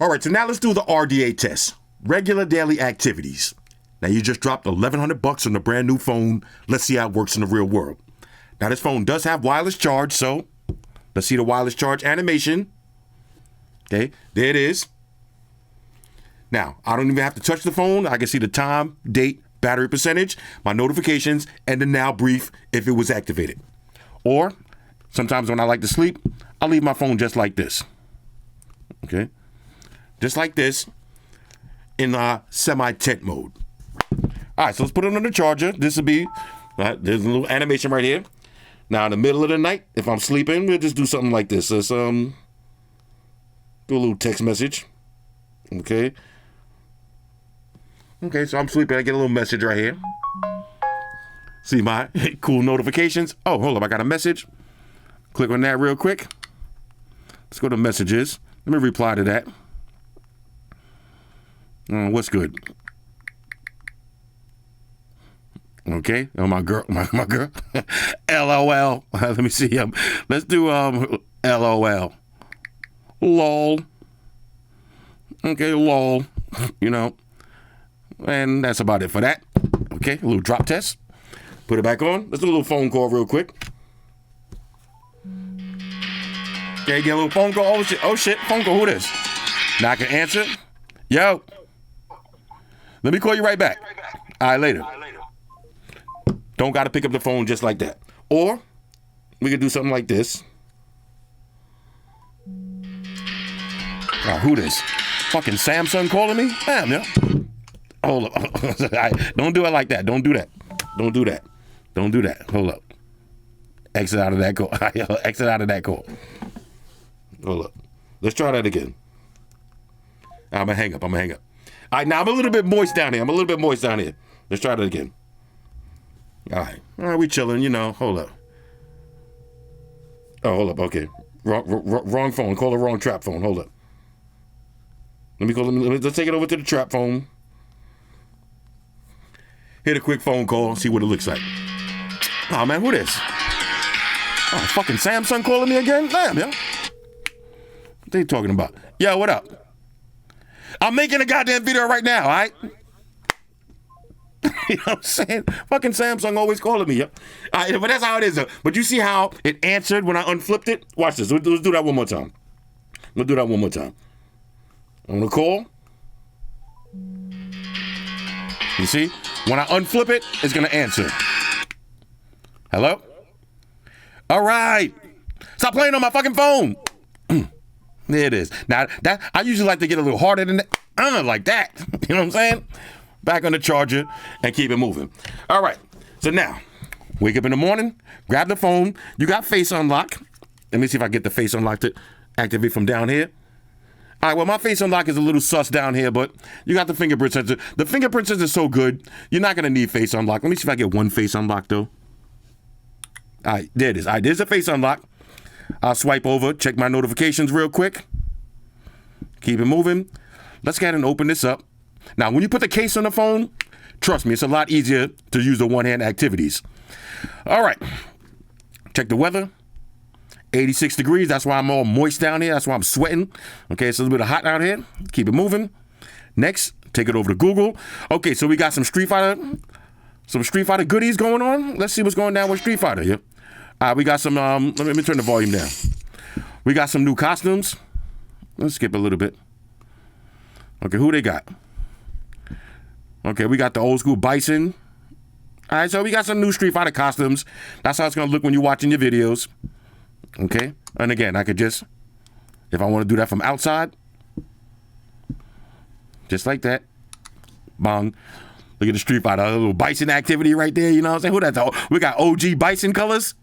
All right, so now let's do the RDA test. Regular daily activities. Now you just dropped $1,100 on a brand new phone. Let's see how it works in the real world. Now this phone does have wireless charge, so let's see the wireless charge animation. Okay, there it is. Now, I don't even have to touch the phone. I can see the time, date, battery percentage, my notifications, and the now brief if it was activated. Or sometimes when I like to sleep, I leave my phone just like this. Okay, just like this in semi-tent mode. All right, so let's put it on the charger. This will be, there's a little animation right here. Now, in the middle of the night, if I'm sleeping, we'll just do something like this. Let's do a little text message. Okay. Okay, so I'm sleeping. I get a little message right here. See my cool notifications. Oh, hold up. I got a message. Click on that real quick. Let's go to messages. Let me reply to that. What's good? Okay. Oh, my girl. My girl. LOL. Let me see. Let's do LOL. LOL. Okay, LOL. You know. And that's about it for that. Okay, a little drop test. Put it back on. Let's do a little phone call real quick. Okay, get a little phone call. Oh, shit. Oh, shit. Phone call. Who this? Now I can answer. Yo. Let me call you right back. All right, later. Don't got to pick up the phone just like that. Or we could do something like this. Oh, who this? Fucking Samsung calling me? Damn, yo. Hold up. Don't do it like that. Don't do that. Don't do that. Don't do that. Hold up. Exit out of that call. Exit out of that call. Hold up. Let's try that again. I'm going to hang up. All right, now I'm a little bit moist down here. Let's try that again. All right, we chilling, you know. Hold up. Oh, hold up. Okay. Wrong phone. Call the wrong trap phone. Hold up. Let's take it over to the trap phone. Hit a quick phone call, see what it looks like. Oh, man, who this? Oh, fucking Samsung calling me again? Damn, yo. What they talking about? Yo, what up? I'm making a goddamn video right now, all right? You know what I'm saying? Fucking Samsung always calling me, yo. All right, but that's how it is, though. But you see how it answered when I unflipped it? Watch this. Let's do that one more time. I'm gonna call. You see? When I unflip it, it's gonna answer. Hello? All right. Stop playing on my fucking phone. There it is. Now that I usually like to get a little harder than that. Like that. You know what I'm saying? Back on the charger and keep it moving. All right. So now, wake up in the morning, grab the phone. You got face unlock. Let me see if I get the face unlock to activate from down here. All right, well, my face unlock is a little sus down here, but you got the fingerprint sensor. The fingerprint sensor is so good, you're not going to need face unlock. Let me see if I get one face unlock, though. All right, there it is. All right, there's a face unlock. I'll swipe over, check my notifications real quick. Keep it moving. Let's go ahead and open this up. Now, when you put the case on the phone, trust me, it's a lot easier to use the one-hand activities. All right, check the weather. 86 degrees, that's why I'm all moist down here. That's why I'm sweating. Okay, it's a little bit of hot down here. Keep it moving. Next, take it over to Google. Okay, so we got some Street Fighter goodies going on. Let's see what's going down with Street Fighter. Yeah. We got some, let me turn the volume down. We got some new costumes. Let's skip a little bit. Okay, who they got? Okay, we got the old school Bison. All right, so we got some new Street Fighter costumes. That's how it's going to look when you're watching your videos. Okay, and again, I could just, if I want to do that from outside, just like that, bong. Look at the Street Fighter, a little Bison activity right there, you know what I'm saying? Who that? We got OG Bison colors.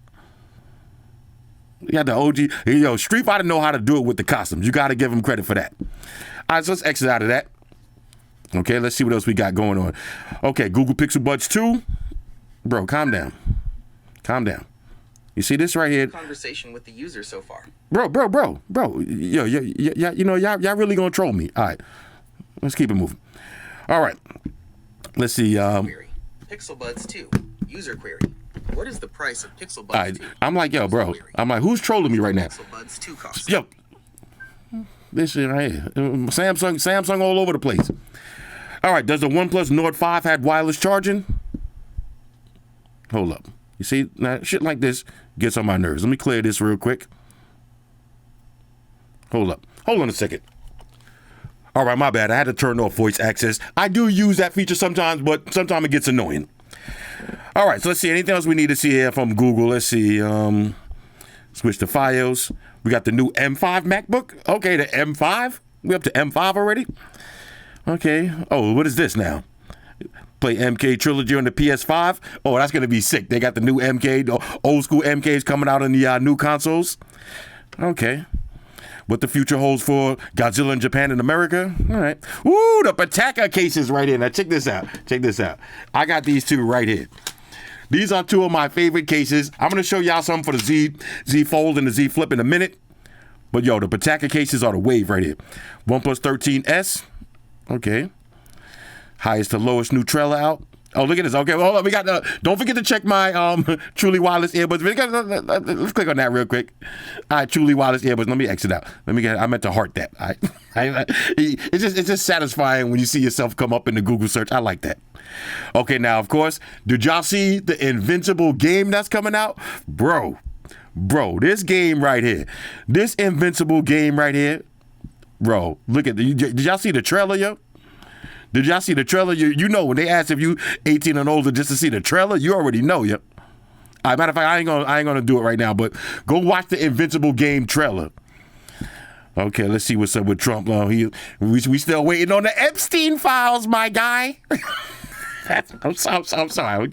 We got the OG, yo, Street Fighter know how to do it with the costumes. You got to give them credit for that. All right, so let's exit out of that. Okay, let's see what else we got going on. Okay, Google Pixel Buds 2. Bro, calm down. You see this right here? Conversation with the user so far. Bro. Yo, you know, y'all really gonna troll me. All right, let's keep it moving. All right, let's see. Query. Pixel Buds 2. User query. What is the price of Pixel Buds 2? I'm like, yo, bro. I'm like, who's trolling me right now? Pixel Buds 2 costs. Yo. This shit right here. Samsung all over the place. All right, does the OnePlus Nord 5 have wireless charging? Hold up. You see, now shit like this gets on my nerves. Let me clear this real quick. Hold up. Hold on a second. All right, my bad. I had to turn off voice access. I do use that feature sometimes, but sometimes it gets annoying. All right, so let's see. Anything else we need to see here from Google? Let's see. Switch to Fios. We got the new M5 MacBook. Okay, the M5. We up to M5 already? Okay. Oh, what is this now? Play MK Trilogy on the PS5. Oh, that's going to be sick. They got the new MK, the old school MKs coming out on the new consoles. Okay. What the future holds for Godzilla in Japan and America. All right. Ooh, the Pataka cases right here. Now check this out. Check this out. I got these two right here. These are two of my favorite cases. I'm going to show y'all some for the Z Fold and the Z Flip in a minute. But yo, the Pataka cases are the wave right here. OnePlus 13S. Okay. Highest to lowest Neutrella out. Oh, look at this. Okay, well, hold on. We got don't forget to check my Truly Wireless earbuds. Let's click on that real quick. All right, Truly Wireless earbuds. Let me exit out. I meant to heart that. All right. It's just satisfying when you see yourself come up in the Google search. I like that. Okay, now, of course, did y'all see the Invincible game that's coming out? Bro, this game right here. This Invincible game right here. Bro, look at did y'all see the trailer, yo? Did y'all see the trailer? You know when they ask if you 18 and older just to see the trailer, you already know, yep. Matter of fact, I ain't gonna do it right now, but go watch the Invincible game trailer. Okay, let's see what's up with Trump. We still waiting on the Epstein files, my guy. I'm sorry.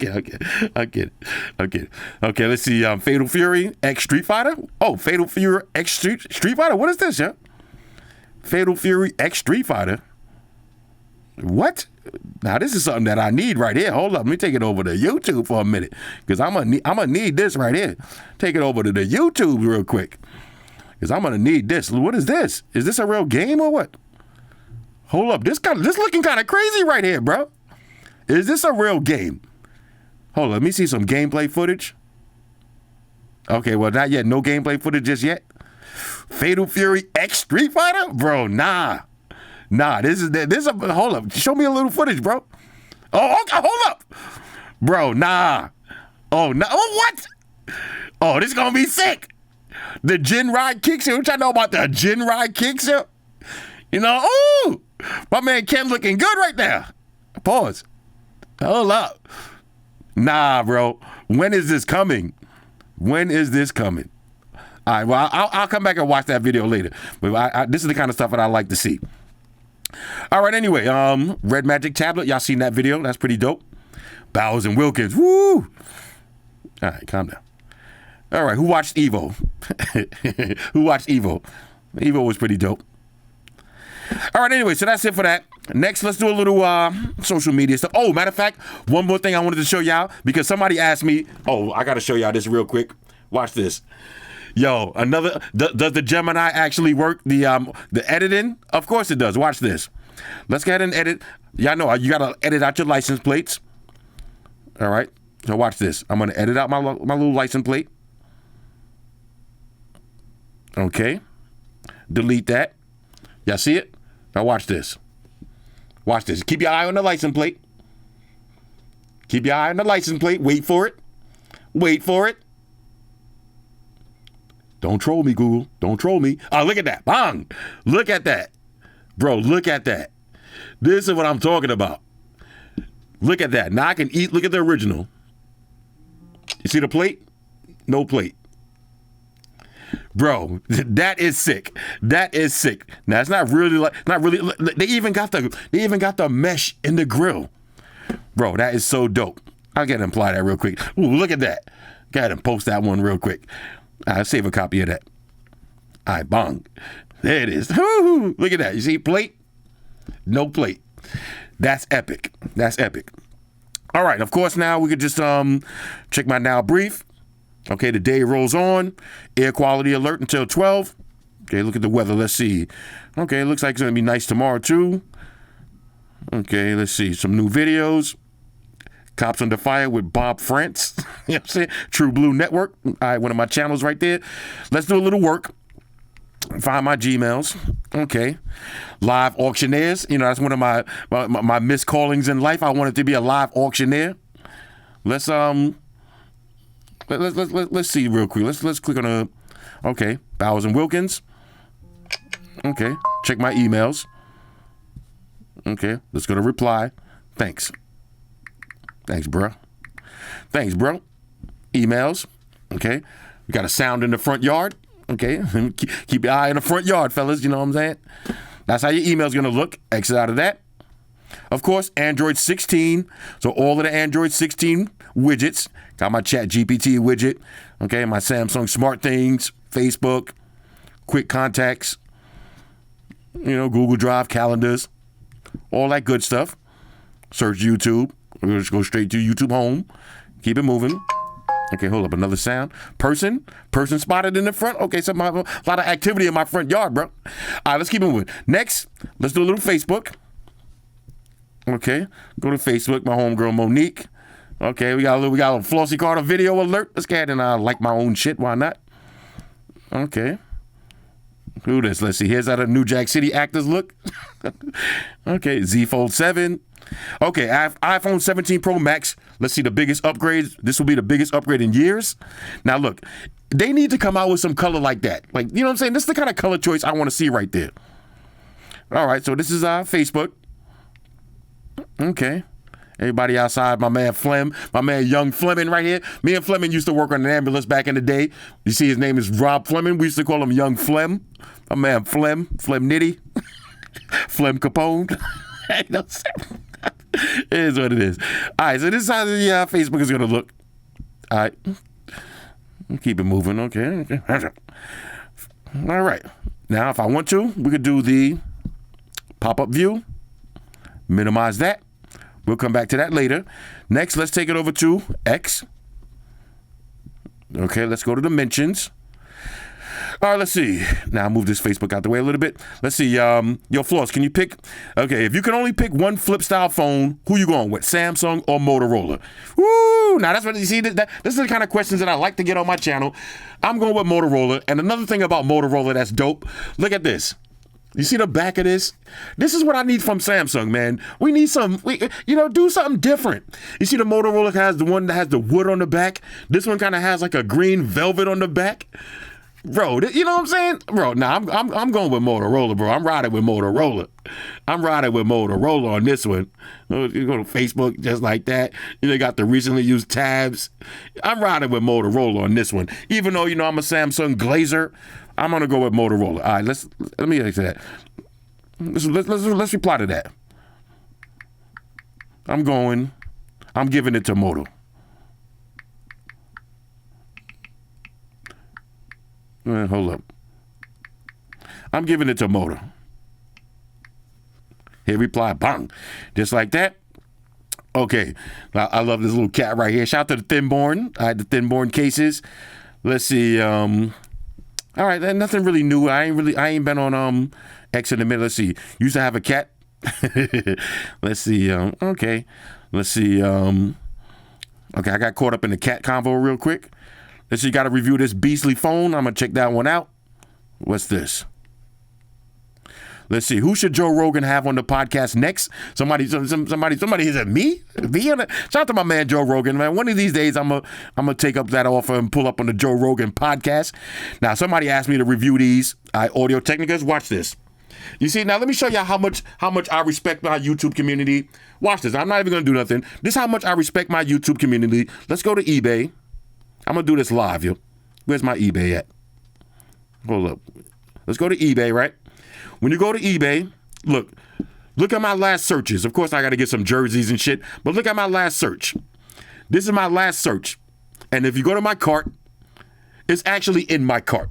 Okay. Let's see. Fatal Fury X Street Fighter. Oh, Fatal Fury X Street Fighter. What is this, yeah? Fatal Fury X Street Fighter. What? Now this is something that I need right here. Hold up, let me take it over to YouTube for a minute, because I'm gonna need this right here. Take it over to the YouTube real quick, because I'm gonna need this. What is this? Is this a real game or what? Hold up, this looking kind of crazy right here, bro. Is this a real game? Hold on, let me see some gameplay footage. Okay, well not yet. No gameplay footage just yet. Fatal Fury X Street Fighter, bro. Nah, this is hold up. Show me a little footage, bro. Oh, okay, hold up. Bro, nah. Oh, no. Oh, what? Oh, this is going to be sick. The Jin Ride kicks here. What y'all know about the Jin Ride kicks here? You know, ooh. My man Ken looking good right there. Pause. Hold up. Nah, bro. When is this coming? When is this coming? All right, well, I'll come back and watch that video later. But this is the kind of stuff that I like to see. All right, anyway, Red Magic Tablet. Y'all seen that video? That's pretty dope. Bowers and Wilkins. Woo! All right, calm down. All right, who watched Evo? Who watched Evo? Evo was pretty dope. All right, anyway, so that's it for that. Next, let's do a little social media stuff. Oh, matter of fact, one more thing I wanted to show y'all, because somebody asked me. Oh, I got to show y'all this real quick. Watch this. Yo, does the Gemini actually work the editing? Of course it does. Watch this. Let's go ahead and edit. Y'all know you got to edit out your license plates. All right. So watch this. I'm going to edit out my little license plate. Okay. Delete that. Y'all see it? Now watch this. Watch this. Keep your eye on the license plate. Keep your eye on the license plate. Wait for it. Wait for it. Don't troll me, Google. Don't troll me. Oh, look at that. Bang. Look at that. Bro, look at that. This is what I'm talking about. Look at that. Now I can eat. Look at the original. You see the plate? No plate. Bro, that is sick. That is sick. Now it's not really. They even got the mesh in the grill. Bro, that is so dope. I'll get and apply that real quick. Ooh, look at that. Go ahead and post that one real quick. I'll save a copy of that. All right, bong. There it is. Woo-hoo. Look at that. You see plate? No plate. That's epic. That's epic. All right, of course, now we could just check my now brief. Okay, the day rolls on. Air quality alert until 12. Okay, look at the weather. Let's see. Okay, it looks like it's going to be nice tomorrow, too. Okay, let's see. Some new videos. Cops Under Fire with Bob France. You know what I'm saying? True Blue Network. All right, one of my channels right there. Let's do a little work. Find my Gmails. Okay. Live auctioneers. You know, that's one of my miscallings in life. I wanted to be a live auctioneer. Let's see real quick. Let's click on okay, Bowers and Wilkins. Okay. Check my emails. Okay. Let's go to reply. Thanks. Thanks, bro. Thanks, bro. Emails. Okay. We got a sound in the front yard. Okay. Keep your eye in the front yard, fellas. You know what I'm saying? That's how your email's going to look. Exit out of that. Of course, Android 16. So all of the Android 16 widgets. Got my Chat GPT widget. Okay. My Samsung Smart Things, Facebook, Quick Contacts, you know, Google Drive, calendars, all that good stuff. Search YouTube. We'll just go straight to YouTube home. Keep it moving. Okay, hold up. Another sound. Person spotted in the front. Okay, so a lot of activity in my front yard, bro. All right, let's keep it moving. Next, let's do a little Facebook. Okay, go to Facebook. My homegirl Monique. Okay, we got a little Flossy Carter video alert. Let's go ahead and like my own shit. Why not? Okay. Who this? Let's see. Here's how the New Jack City actors look. Okay, Z Fold 7. Okay, I have iPhone 17 Pro Max. Let's see the biggest upgrades. This will be the biggest upgrade in years. Now, look, they need to come out with some color like that. Like, you know what I'm saying? This is the kind of color choice I want to see right there. All right, so this is Facebook. Okay. Everybody outside, my man Flem, my man Young Fleming right here. Me and Fleming used to work on an ambulance back in the day. You see his name is Rob Fleming. We used to call him Young Flem. My man Flem Nitty, Flem Capone. It is what it is. All right, so this is how the Facebook is going to look. All right. Keep it moving. Okay. All right. Now, if I want to, we could do the pop-up view. Minimize that. We'll come back to that later. Next, let's take it over to X. Okay, let's go to the mentions. All right, let's see. Now move this Facebook out the way a little bit. Let's see. Yo, Floss, can you pick? Okay, if you can only pick one flip style phone, who you going with? Samsung or Motorola? Woo! Now that's what you see. This is the kind of questions that I like to get on my channel. I'm going with Motorola. And another thing about Motorola that's dope. Look at this. You see the back of this? This is what I need from Samsung, man. We need do something different. You see the Motorola has the one that has the wood on the back. This one kind of has like a green velvet on the back. Bro, you know what I'm saying? Bro, I'm going with Motorola, bro. I'm riding with Motorola. On this one. You go to Facebook just like that. You know, got the recently used tabs. I'm riding with Motorola on this one. Even though, I'm a Samsung glazer, I'm gonna go with Motorola. All right, let me answer that. Let's reply to that. I'm giving it to Moto. Hold up. I'm giving it to Moto. Hit reply, bang. Just like that. Okay. I love this little cat right here. Shout out to the Thinborn. I had the Thinborn cases. Let's see. All right, nothing really new. I ain't been on X in a minute. Let's see. Used to have a cat. Let's see. Okay. Let's see. Okay, I got caught up in the cat convo real quick. Let's see. Got to review this beastly phone. I'm gonna check that one out. What's this? Let's see. Who should Joe Rogan have on the podcast next? Somebody is it me? Shout out to my man Joe Rogan, man. One of these days I'm gonna take up that offer and pull up on the Joe Rogan podcast. Now somebody asked me to review these Audio Technicas. Watch this. You see, now let me show you how much I respect my YouTube community. Watch this. I'm not even gonna do nothing. This is how much I respect my YouTube community. Let's go to eBay. I'm gonna do this live, yo. Where's my eBay at? Hold up. Let's go to eBay, right? When you go to eBay, look at my last searches. Of course, I got to get some jerseys and shit, but look at my last search. This is my last search. And if you go to my cart, it's actually in my cart.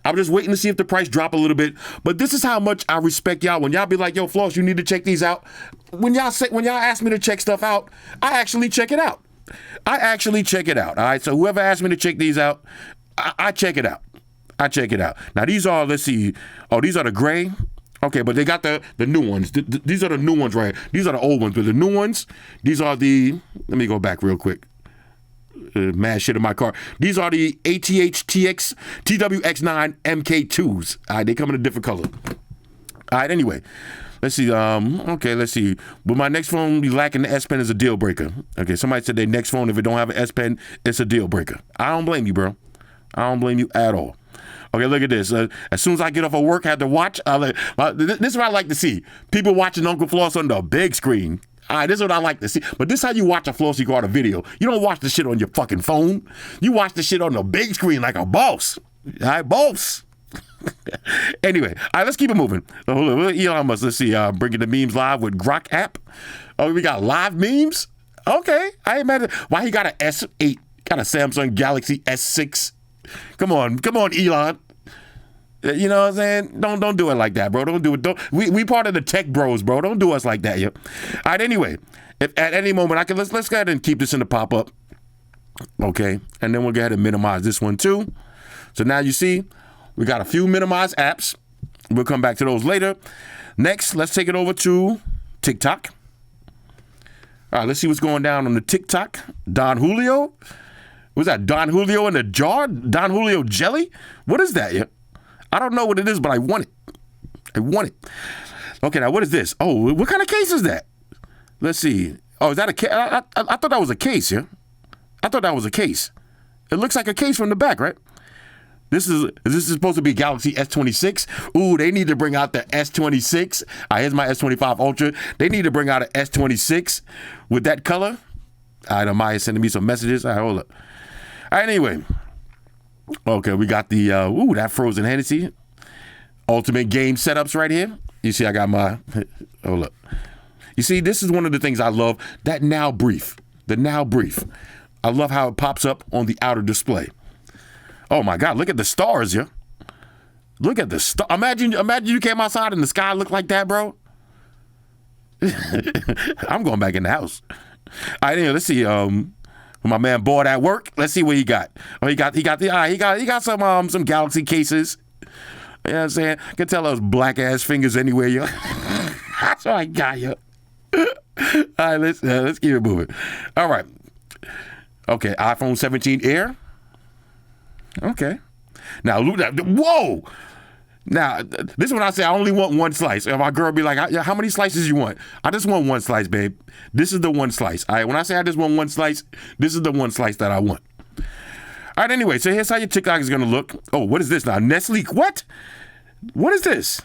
I'm just waiting to see if the price drop a little bit, but this is how much I respect y'all. When y'all be like, yo, Floss, you need to check these out. When y'all ask me to check stuff out, I actually check it out. All right, so whoever asked me to check these out, I check it out. Now these are, let's see. Oh, these are the gray. Okay, but they got the new ones. These are the new ones, right? These are the old ones, but the new ones, these are the, let me go back real quick. Mad shit in my car. These are the ATH-TX TWX9 MK2s. All right, they come in a different color. All right, anyway. Let's see. Okay, let's see. Will my next phone be lacking the S Pen is a deal breaker? Okay, somebody said their next phone, if it don't have an S Pen, it's a deal breaker. I don't blame you, bro. I don't blame you at all. Okay, look at this. As soon as I get off of work, I have to watch. This is what I like to see. People watching Uncle Floss on the big screen. All right, this is what I like to see. But this is how you watch a Flossy Carter video. You don't watch the shit on your fucking phone. You watch the shit on the big screen like a boss. All right, boss. Anyway, all right, let's keep it moving. Elon Musk, let's see, bringing the memes live with Grok app. Oh, we got live memes? Okay, I ain't mad at why he got an S8, got a Samsung Galaxy S6. Come on, Elon. You know what I'm saying? Don't do it like that, bro. Don't do it. We part of the tech bros, bro. Don't do us like that, yo. All right, anyway, if at any moment I can, let's go ahead and keep this in the pop-up. Okay, and then we'll go ahead and minimize this one too. So now you see, we got a few minimized apps. We'll come back to those later. Next, let's take it over to TikTok. All right, let's see what's going down on the TikTok. Don Julio. Was that Don Julio in the jar? Don Julio jelly? What is that? Yeah? I don't know what it is, but I want it. Okay, now what is this? Oh, what kind of case is that? Let's see. Oh, is that a case? I thought that was a case, yeah? I thought that was a case. It looks like a case from the back, right? Is this supposed to be Galaxy S26? Ooh, they need to bring out the S26. Here's my S25 Ultra. They need to bring out an S26 with that color. All right, Amaya sending me some messages. All right, hold up. All right, anyway. Okay, we got the, that Frozen Hennessy. Ultimate game setups right here. You see, I got my, hold up. You see, this is one of the things I love. That now brief. The now brief. I love how it pops up on the outer display. Oh my God, look at the stars, yeah. Look at the star. Imagine you came outside and the sky looked like that, bro. I'm going back in the house. All right, anyway, let's see. My man bored at work. Let's see what he got. Oh, he got some Galaxy cases. You know what I'm saying? I can tell those black ass fingers anywhere, yo. That's what I got, yo. All right, let's keep it moving. All right. Okay, iPhone 17 Air. Okay. Now, whoa! Now, this is when I say I only want one slice. And my girl be like, how many slices you want? I just want one slice, babe. This is the one slice. All right, when I say I just want one slice, this is the one slice that I want. All right, anyway, so here's how your TikTok is going to look. Oh, what is this now? Nestle, what? What is this?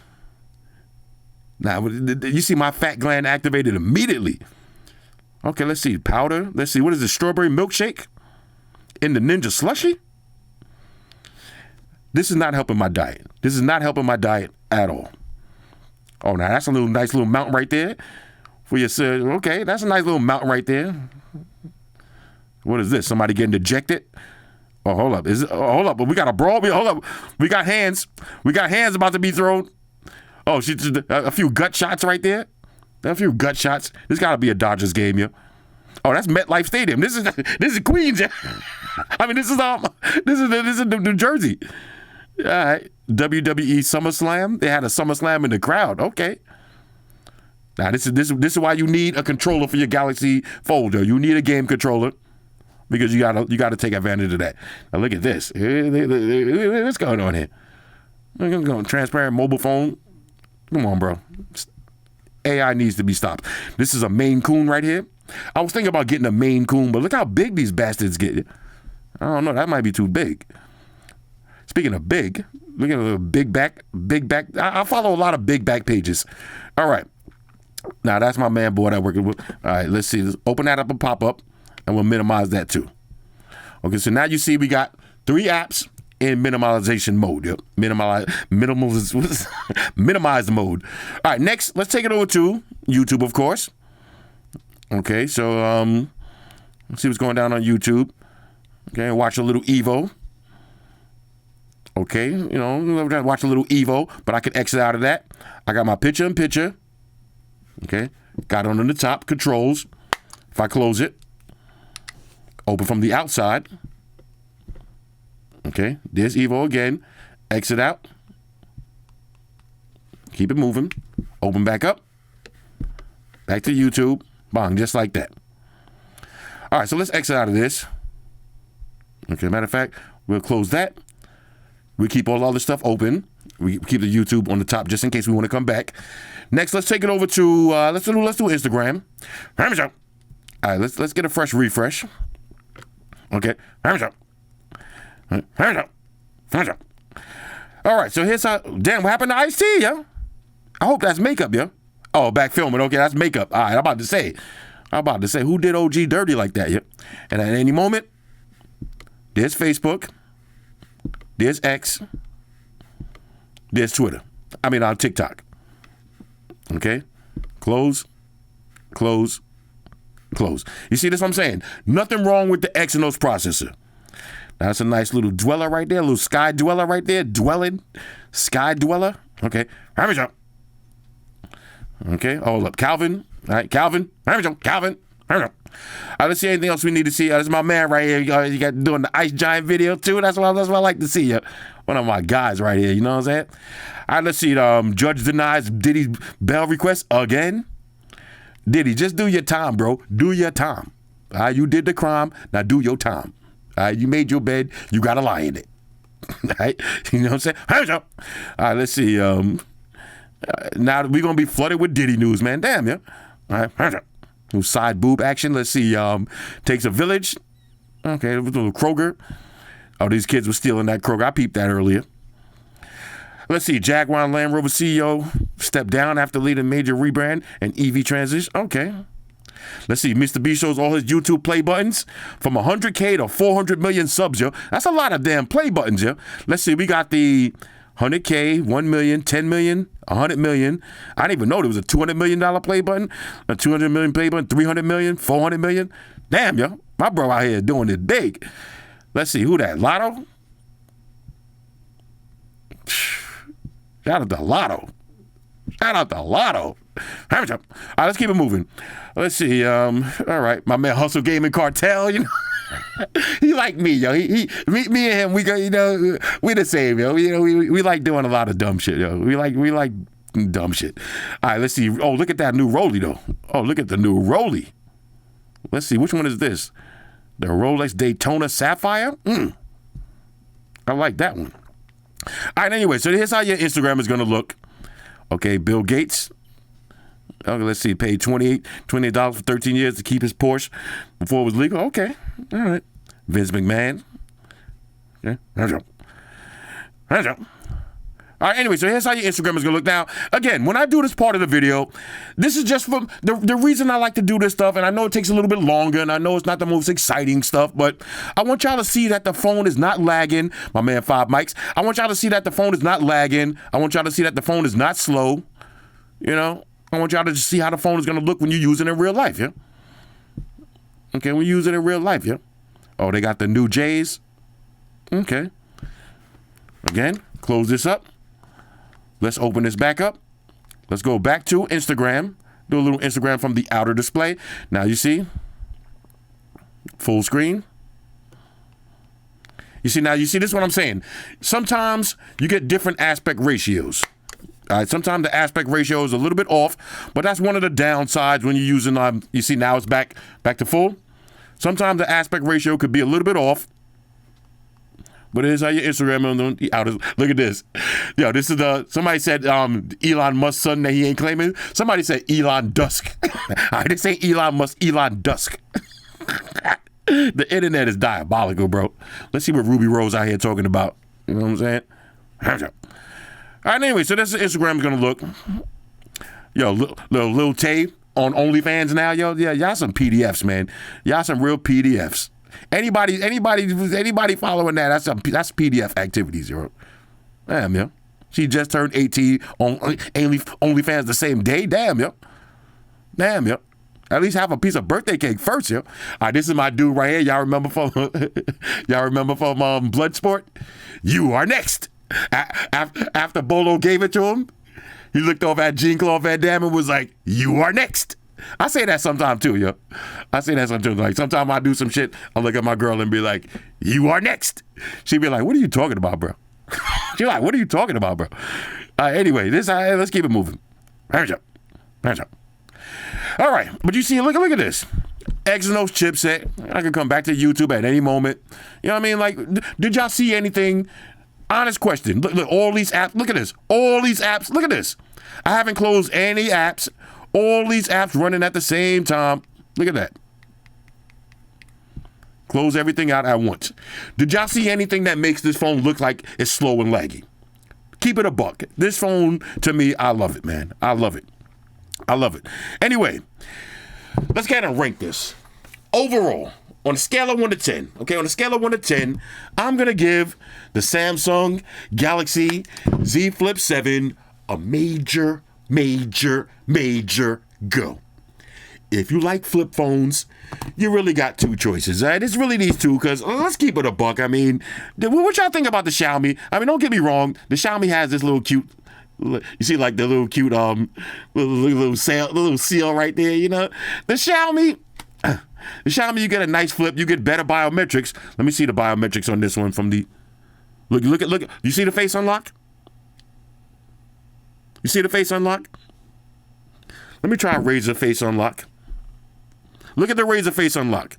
Now, you see my fat gland activated immediately. Okay, let's see. Powder. Let's see. What is this? Strawberry milkshake in the Ninja Slushie? This is not helping my diet. This is not helping my diet at all. Oh, now that's a nice little mountain right there for your sir. Okay, that's a nice little mountain right there. What is this? Somebody getting ejected? Oh, hold up. Hold up. But we got a brawl. Hold up. We got hands. We got hands about to be thrown. Oh, a few gut shots right there. A few gut shots. This got to be a Dodgers game, yeah. Oh, that's MetLife Stadium. This is Queens. Yeah. I mean, this is New Jersey. All right. WWE SummerSlam. They had a SummerSlam in the crowd. Okay. Now this is why you need a controller for your Galaxy Folder. You need a game controller because you gotta take advantage of that. Now look at this. What's going on here? I'm going transparent mobile phone. Come on, bro. AI needs to be stopped. This is a Maine Coon right here. I was thinking about getting a Maine Coon, but look how big these bastards get. I don't know. That might be too big. Speaking of big, look at a big back. I follow a lot of big back pages. All right. Now, that's my man boy that I'm working with. All right, let's see. Let's open that up and pop up, and we'll minimize that too. Okay, so now you see we got 3 apps in minimalization mode. Yep. Minimize mode. All right, next, let's take it over to YouTube, of course. Okay, so let's see what's going down on YouTube. Okay, watch a little Evo. Okay, watch a little Evo, but I can exit out of that. I got my picture-in-picture. Okay, got it on the top, controls. If I close it, open from the outside. Okay, there's Evo again. Exit out. Keep it moving. Open back up. Back to YouTube. Bang, just like that. All right, so let's exit out of this. Okay, matter of fact, we'll close that. We keep all other stuff open. We keep the YouTube on the top just in case we want to come back. Next, let's take it over to let's do Instagram. All right, let's get a fresh refresh. Okay. All right, so here's how. Damn, what happened to Ice-T, yo? I hope that's makeup, yo. Oh, back filming. Okay, that's makeup. All right, I'm about to say, who did OG dirty like that, yo? And at any moment, there's Facebook, there's X, there's Twitter. I mean, on TikTok. Okay? Close. You see this what I'm saying? Nothing wrong with the Exynos processor. That's a nice little dweller right there, a little sky dweller right there. Sky dweller. Okay. Okay, hold up. Calvin. All right, Calvin. Calvin. All right, let's see anything else we need to see. This is my man right here. You got doing the Ice Giant video too. That's what I like to see. One of my guys right here. You know what I'm saying? All right, let's see. Judge denies Diddy bail request again. Diddy, just do your time, bro. Do your time. All right, you did the crime. Now do your time. All right, you made your bed. You got to lie in it. All right, you know what I'm saying? All right, let's see. Now we're gonna be flooded with Diddy news, man. Damn, yeah. All right, side boob action. Let's see. Takes a village. Okay, little Kroger. Oh, these kids were stealing that Kroger. I peeped that earlier. Let's see. Jaguar and Land Rover CEO stepped down after leading major rebrand and EV transition. Okay. Let's see. Mr. B shows all his YouTube play buttons from 100K to 400 million subs, yo. That's a lot of damn play buttons, yo. Let's see. We got the 100K, 1 million, 10 million, 100 million. I didn't even know there was a $200 million play button, a 200 million play button, 300 million, 400 million. Damn, yo. My bro out here doing it big. Let's see. Who that? Lotto? Shout out to Lotto. All right, let's keep it moving. Let's see. All right, my man Hustle Gaming Cartel, you know. He like me, yo. Me and him, we go, you know, we the same, yo. You know, we like doing a lot of dumb shit, yo. We like dumb shit. All right, let's see. Oh, look at that new Rollie, though. Oh, look at the new Rollie. Let's see, which one is this? The Rolex Daytona Sapphire? I like that one. All right, anyway, so here's how your Instagram is going to look. Okay, Bill Gates. Okay, let's see, paid $28 for 13 years to keep his Porsche before it was legal. Okay, all right. Vince McMahon. Okay, all right, anyway, so here's how your Instagram is going to look. Now, again, when I do this part of the video, this is just for the reason I like to do this stuff, and I know it takes a little bit longer, and I know it's not the most exciting stuff, but I want y'all to see that the phone is not lagging. My man, 5 mics. I want y'all to see that the phone is not lagging. I want y'all to see that the phone is not slow. You know? I want y'all to just see how the phone is going to look when you use it in real life, yeah? Okay, when you use it in real life, yeah? Oh, they got the new J's? Okay. Again, close this up. Let's open this back up. Let's go back to Instagram. Do a little Instagram from the outer display. Now you see, full screen. You see, this is what I'm saying. Sometimes you get different aspect ratios. All right, sometimes the aspect ratio is a little bit off, but that's one of the downsides when you're using, you see now it's back to full. Sometimes the aspect ratio could be a little bit off, but it is how your Instagram on the outer. Look at this. Yo, this is somebody said Elon Musk's son that he ain't claiming. Somebody said Elon Dusk. All right, this ain't Elon Musk, Elon Dusk. The internet is diabolical, bro. Let's see what Ruby Rose out here talking about. You know what I'm saying? All right, anyway, so that's what Instagram's gonna look. Yo, Lil Tay on OnlyFans now, yo. Yeah, y'all some PDFs, man. Y'all some real PDFs. Anybody following that? That's PDF activities, yo. Damn, yo. She just turned 18 on OnlyFans the same day. Damn, yo. At least have a piece of birthday cake first, yo. All right, this is my dude right here. Y'all remember from Bloodsport? You are next. After Bolo gave it to him, he looked over at Jean-Claude Van Damme and was like, you are next. I say that sometimes too, yo. I say that sometimes. Like, sometimes I do some shit, I look at my girl and be like, you are next. She'd be like, what are you talking about, bro? She's like, what are you talking about, bro? Anyway, let's keep it moving. Hands up. All right, but you see, look at this. Exynos chipset. I can come back to YouTube at any moment. You know what I mean? Like, did y'all see anything? Honest question. Look, all these apps. Look at this. All these apps. Look at this. I haven't closed any apps. All these apps running at the same time. Look at that. Close everything out at once. Did y'all see anything that makes this phone look like it's slow and laggy? Keep it a buck. This phone, to me, I love it, man. I love it. I love it. Anyway, let's get and rank this. Overall, on a scale of 1 to 10, okay, on a scale of 1 to 10, I'm going to give the Samsung Galaxy Z Flip 7 a major go. If you like flip phones, you really got two choices, right? It's really these two, because let's keep it a buck. I mean, what y'all think about the Xiaomi? I mean, don't get me wrong. The Xiaomi has this little cute, you see like the little cute little seal right there, you know? The Xiaomi, you get a nice flip. You get better biometrics. Let me see the biometrics on this one from the, look. You see the face unlock? You see the face unlock? Let me try a Razor face unlock. Look at the Razor face unlock.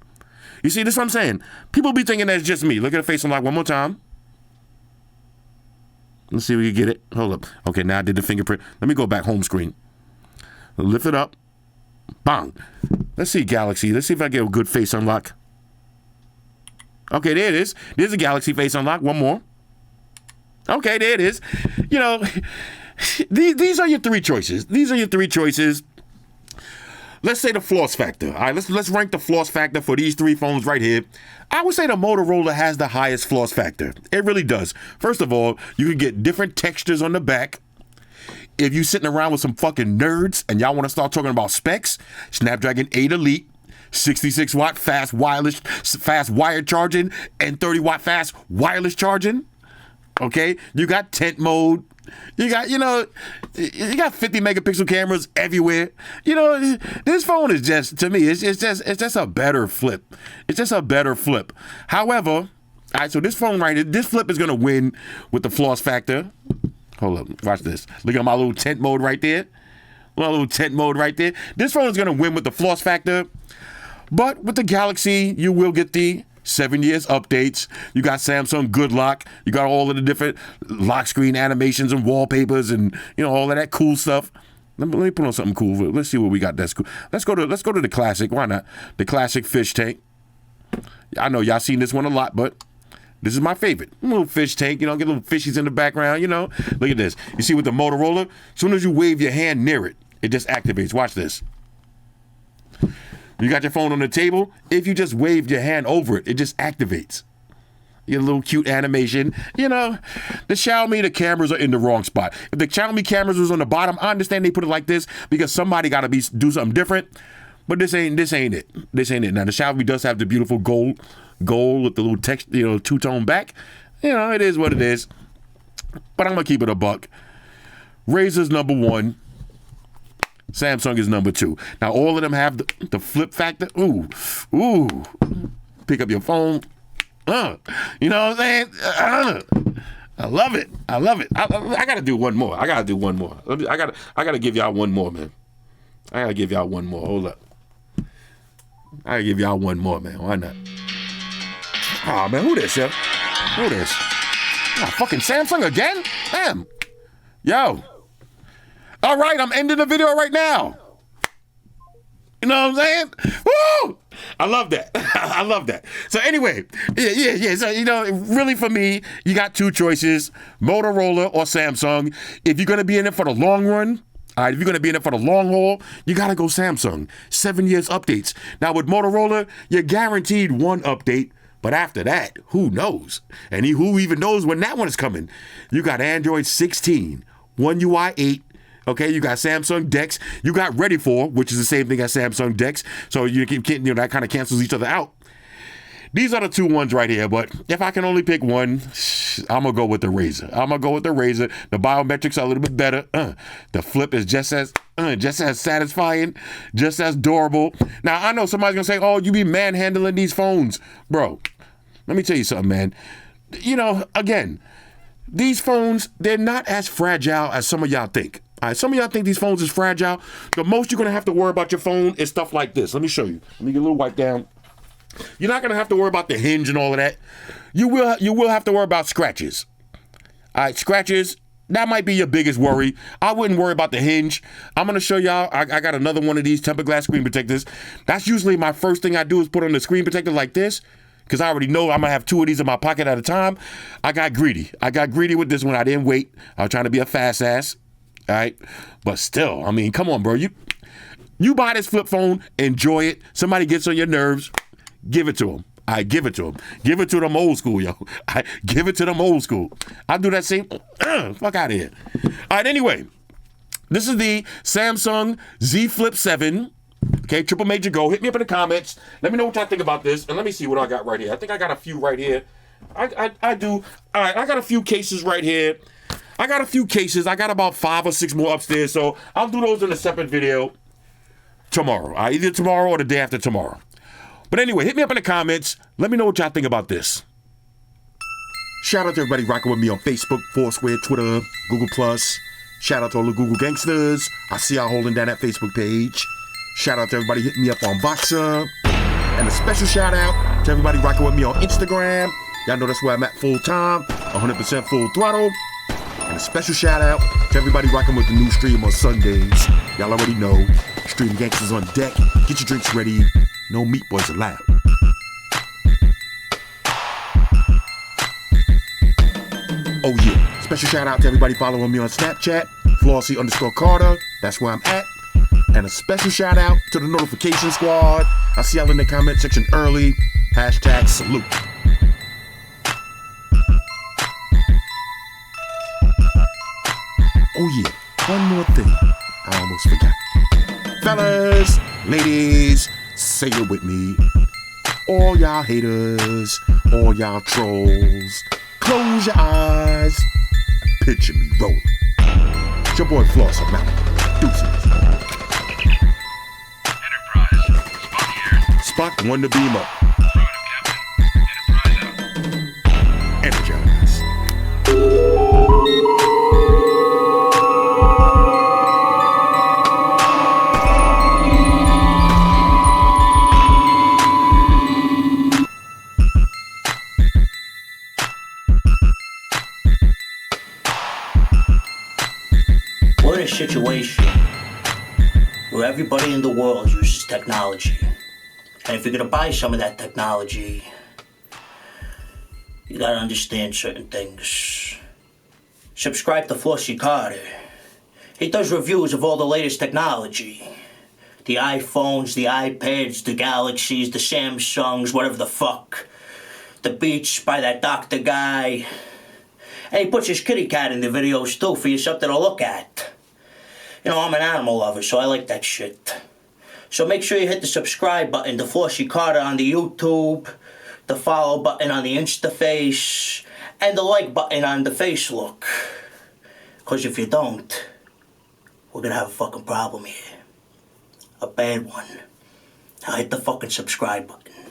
You see, this is what I'm saying. People be thinking that's just me. Look at the face unlock one more time. Let's see if we can get it. Hold up. Okay, now I did the fingerprint. Let me go back home screen. Lift it up. Bang. Let's see Galaxy. Let's see if I get a good face unlock. Okay, there it is. There's a Galaxy face unlock. One more. Okay, there it is. You know, these are your three choices. These are your three choices. Let's say the floss factor. All right, let's rank the floss factor for these three phones right here. I would say the Motorola has the highest floss factor. It really does. First of all, you can get different textures on the back. If you sitting around with some fucking nerds and y'all want to start talking about specs, Snapdragon 8 Elite, 66 watt fast wired charging, and 30 watt fast wireless charging. Okay, you got tent mode. You got 50 megapixel cameras everywhere. You know, this phone is just, to me, it's just a better flip. It's just a better flip. However, all right, so this phone right here, this flip is gonna win with the floss factor. Hold up, watch this. Look at my little tent mode right there. My little tent mode right there. This phone is gonna win with the floss factor. But with the Galaxy, you will get the 7 years updates. You got Samsung Good Lock. You got all of the different lock screen animations and wallpapers and, you know, all of that cool stuff. Let me put on something cool. Let's see what we got that's cool. Let's go to the classic. Why not? The classic fish tank. I know y'all seen this one a lot, but this is my favorite. A little fish tank, you know, get little fishies in the background, you know. Look at this. You see with the Motorola, as soon as you wave your hand near it, it just activates. Watch this. You got your phone on the table. If you just wave your hand over it, it just activates. Your little cute animation. You know, the Xiaomi, the cameras are in the wrong spot. If the Xiaomi cameras was on the bottom, I understand they put it like this because somebody got to do something different. But this ain't it. This ain't it. Now the Xiaomi does have the beautiful gold with the little text, you know, two-tone back. You know, it is what it is. But I'm gonna keep it a buck. Razor's number 1. Samsung is number 2. Now, all of them have the flip factor. Ooh. Pick up your phone. You know what I'm saying? I love it. I got to do one more. I got to give y'all one more, man. I got to give y'all one more. Hold up. I got to give y'all one more, man. Why not? Oh, man, who this, yo? Who this? Oh, fucking Samsung again? Damn. Yo. All right, I'm ending the video right now. You know what I'm saying? Woo! I love that. I love that. So anyway, yeah. So, you know, really for me, you got two choices, Motorola or Samsung. If you're going to be in it for the long run, all right, if you're going to be in it for the long haul, you got to go Samsung. 7 years updates. Now with Motorola, you're guaranteed one update. But after that, who knows? And who even knows when that one is coming? You got Android 16, One UI 8, okay, you got Samsung DeX. You got Ready For, which is the same thing as Samsung DeX. So you know, that kind of cancels each other out. These are the two ones right here. But if I can only pick one, I'm going to go with the Razor. The biometrics are a little bit better. The flip is just as satisfying, just as durable. Now, I know somebody's going to say, oh, you be manhandling these phones. Bro, let me tell you something, man. You know, again, these phones, they're not as fragile as some of y'all think. All right, some of y'all think these phones is fragile. The most you're gonna have to worry about your phone is stuff like this. Let me show you. Let me get a little wipe down. You're not gonna have to worry about the hinge and all of that. You will have to worry about scratches. All right, scratches. That might be your biggest worry. I wouldn't worry about the hinge. I'm going to show y'all. I got another one of these tempered glass screen protectors. That's usually my first thing I do is put on the screen protector like this because I already know I'm going to have 2 of these in my pocket at a time. I got greedy. With this one. I didn't wait. I was trying to be a fast ass. All right. But still, I mean, come on, bro. You buy this flip phone, enjoy it. Somebody gets on your nerves, give it to them. I give it to them. Give it to them old school, yo. I give it to them old school. I do that same. Fuck out of here. All right, anyway. This is the Samsung Z Flip 7. Okay, triple major go. Hit me up in the comments. Let me know what y'all think about this. And let me see what I got right here. I think I got a few right here. I do. All right, I got a few cases right here. I got about 5 or 6 more upstairs. So I'll do those in a separate video tomorrow. Either tomorrow or the day after tomorrow. But anyway, hit me up in the comments. Let me know what y'all think about this. Shout out to everybody rocking with me on Facebook, Foursquare, Twitter, Google+. Shout out to all the Google gangsters. I see y'all holding down that Facebook page. Shout out to everybody hitting me up on Voxer. And a special shout out to everybody rocking with me on Instagram. Y'all know that's where I'm at full time, 100% full throttle. And a special shout out to everybody rocking with the new stream on Sundays. Y'all already know, Stream Gangsters on deck. Get your drinks ready. No meat boys allowed. Oh yeah, special shout out to everybody following me on Snapchat, Flossy_Carter, that's where I'm at. And a special shout out to the notification squad. I see y'all in the comment section early. #salute. Oh yeah, one more thing. I almost forgot. Fellas, ladies, say it with me. All y'all haters, all y'all trolls, close your eyes and picture me rolling. It's your boy Floss, I'm out. Deuces. Enterprise, Spock here. Spock, one to beam up. Affirmative, Captain. Enterprise out. Energize. We're in a situation where everybody in the world uses technology. And if you're gonna buy some of that technology, you gotta understand certain things. Subscribe to Flossy Carter. He does reviews of all the latest technology. The iPhones, the iPads, the Galaxies, the Samsungs, whatever the fuck. The Beats by that doctor guy. And he puts his kitty cat in the videos too for you something to look at. You know, I'm an animal lover, so I like that shit. So make sure you hit the subscribe button to Flossy Carter on the YouTube, the follow button on the Instaface, and the like button on the Facelook. Because if you don't, we're gonna have a fucking problem here. A bad one. Now hit the fucking subscribe button.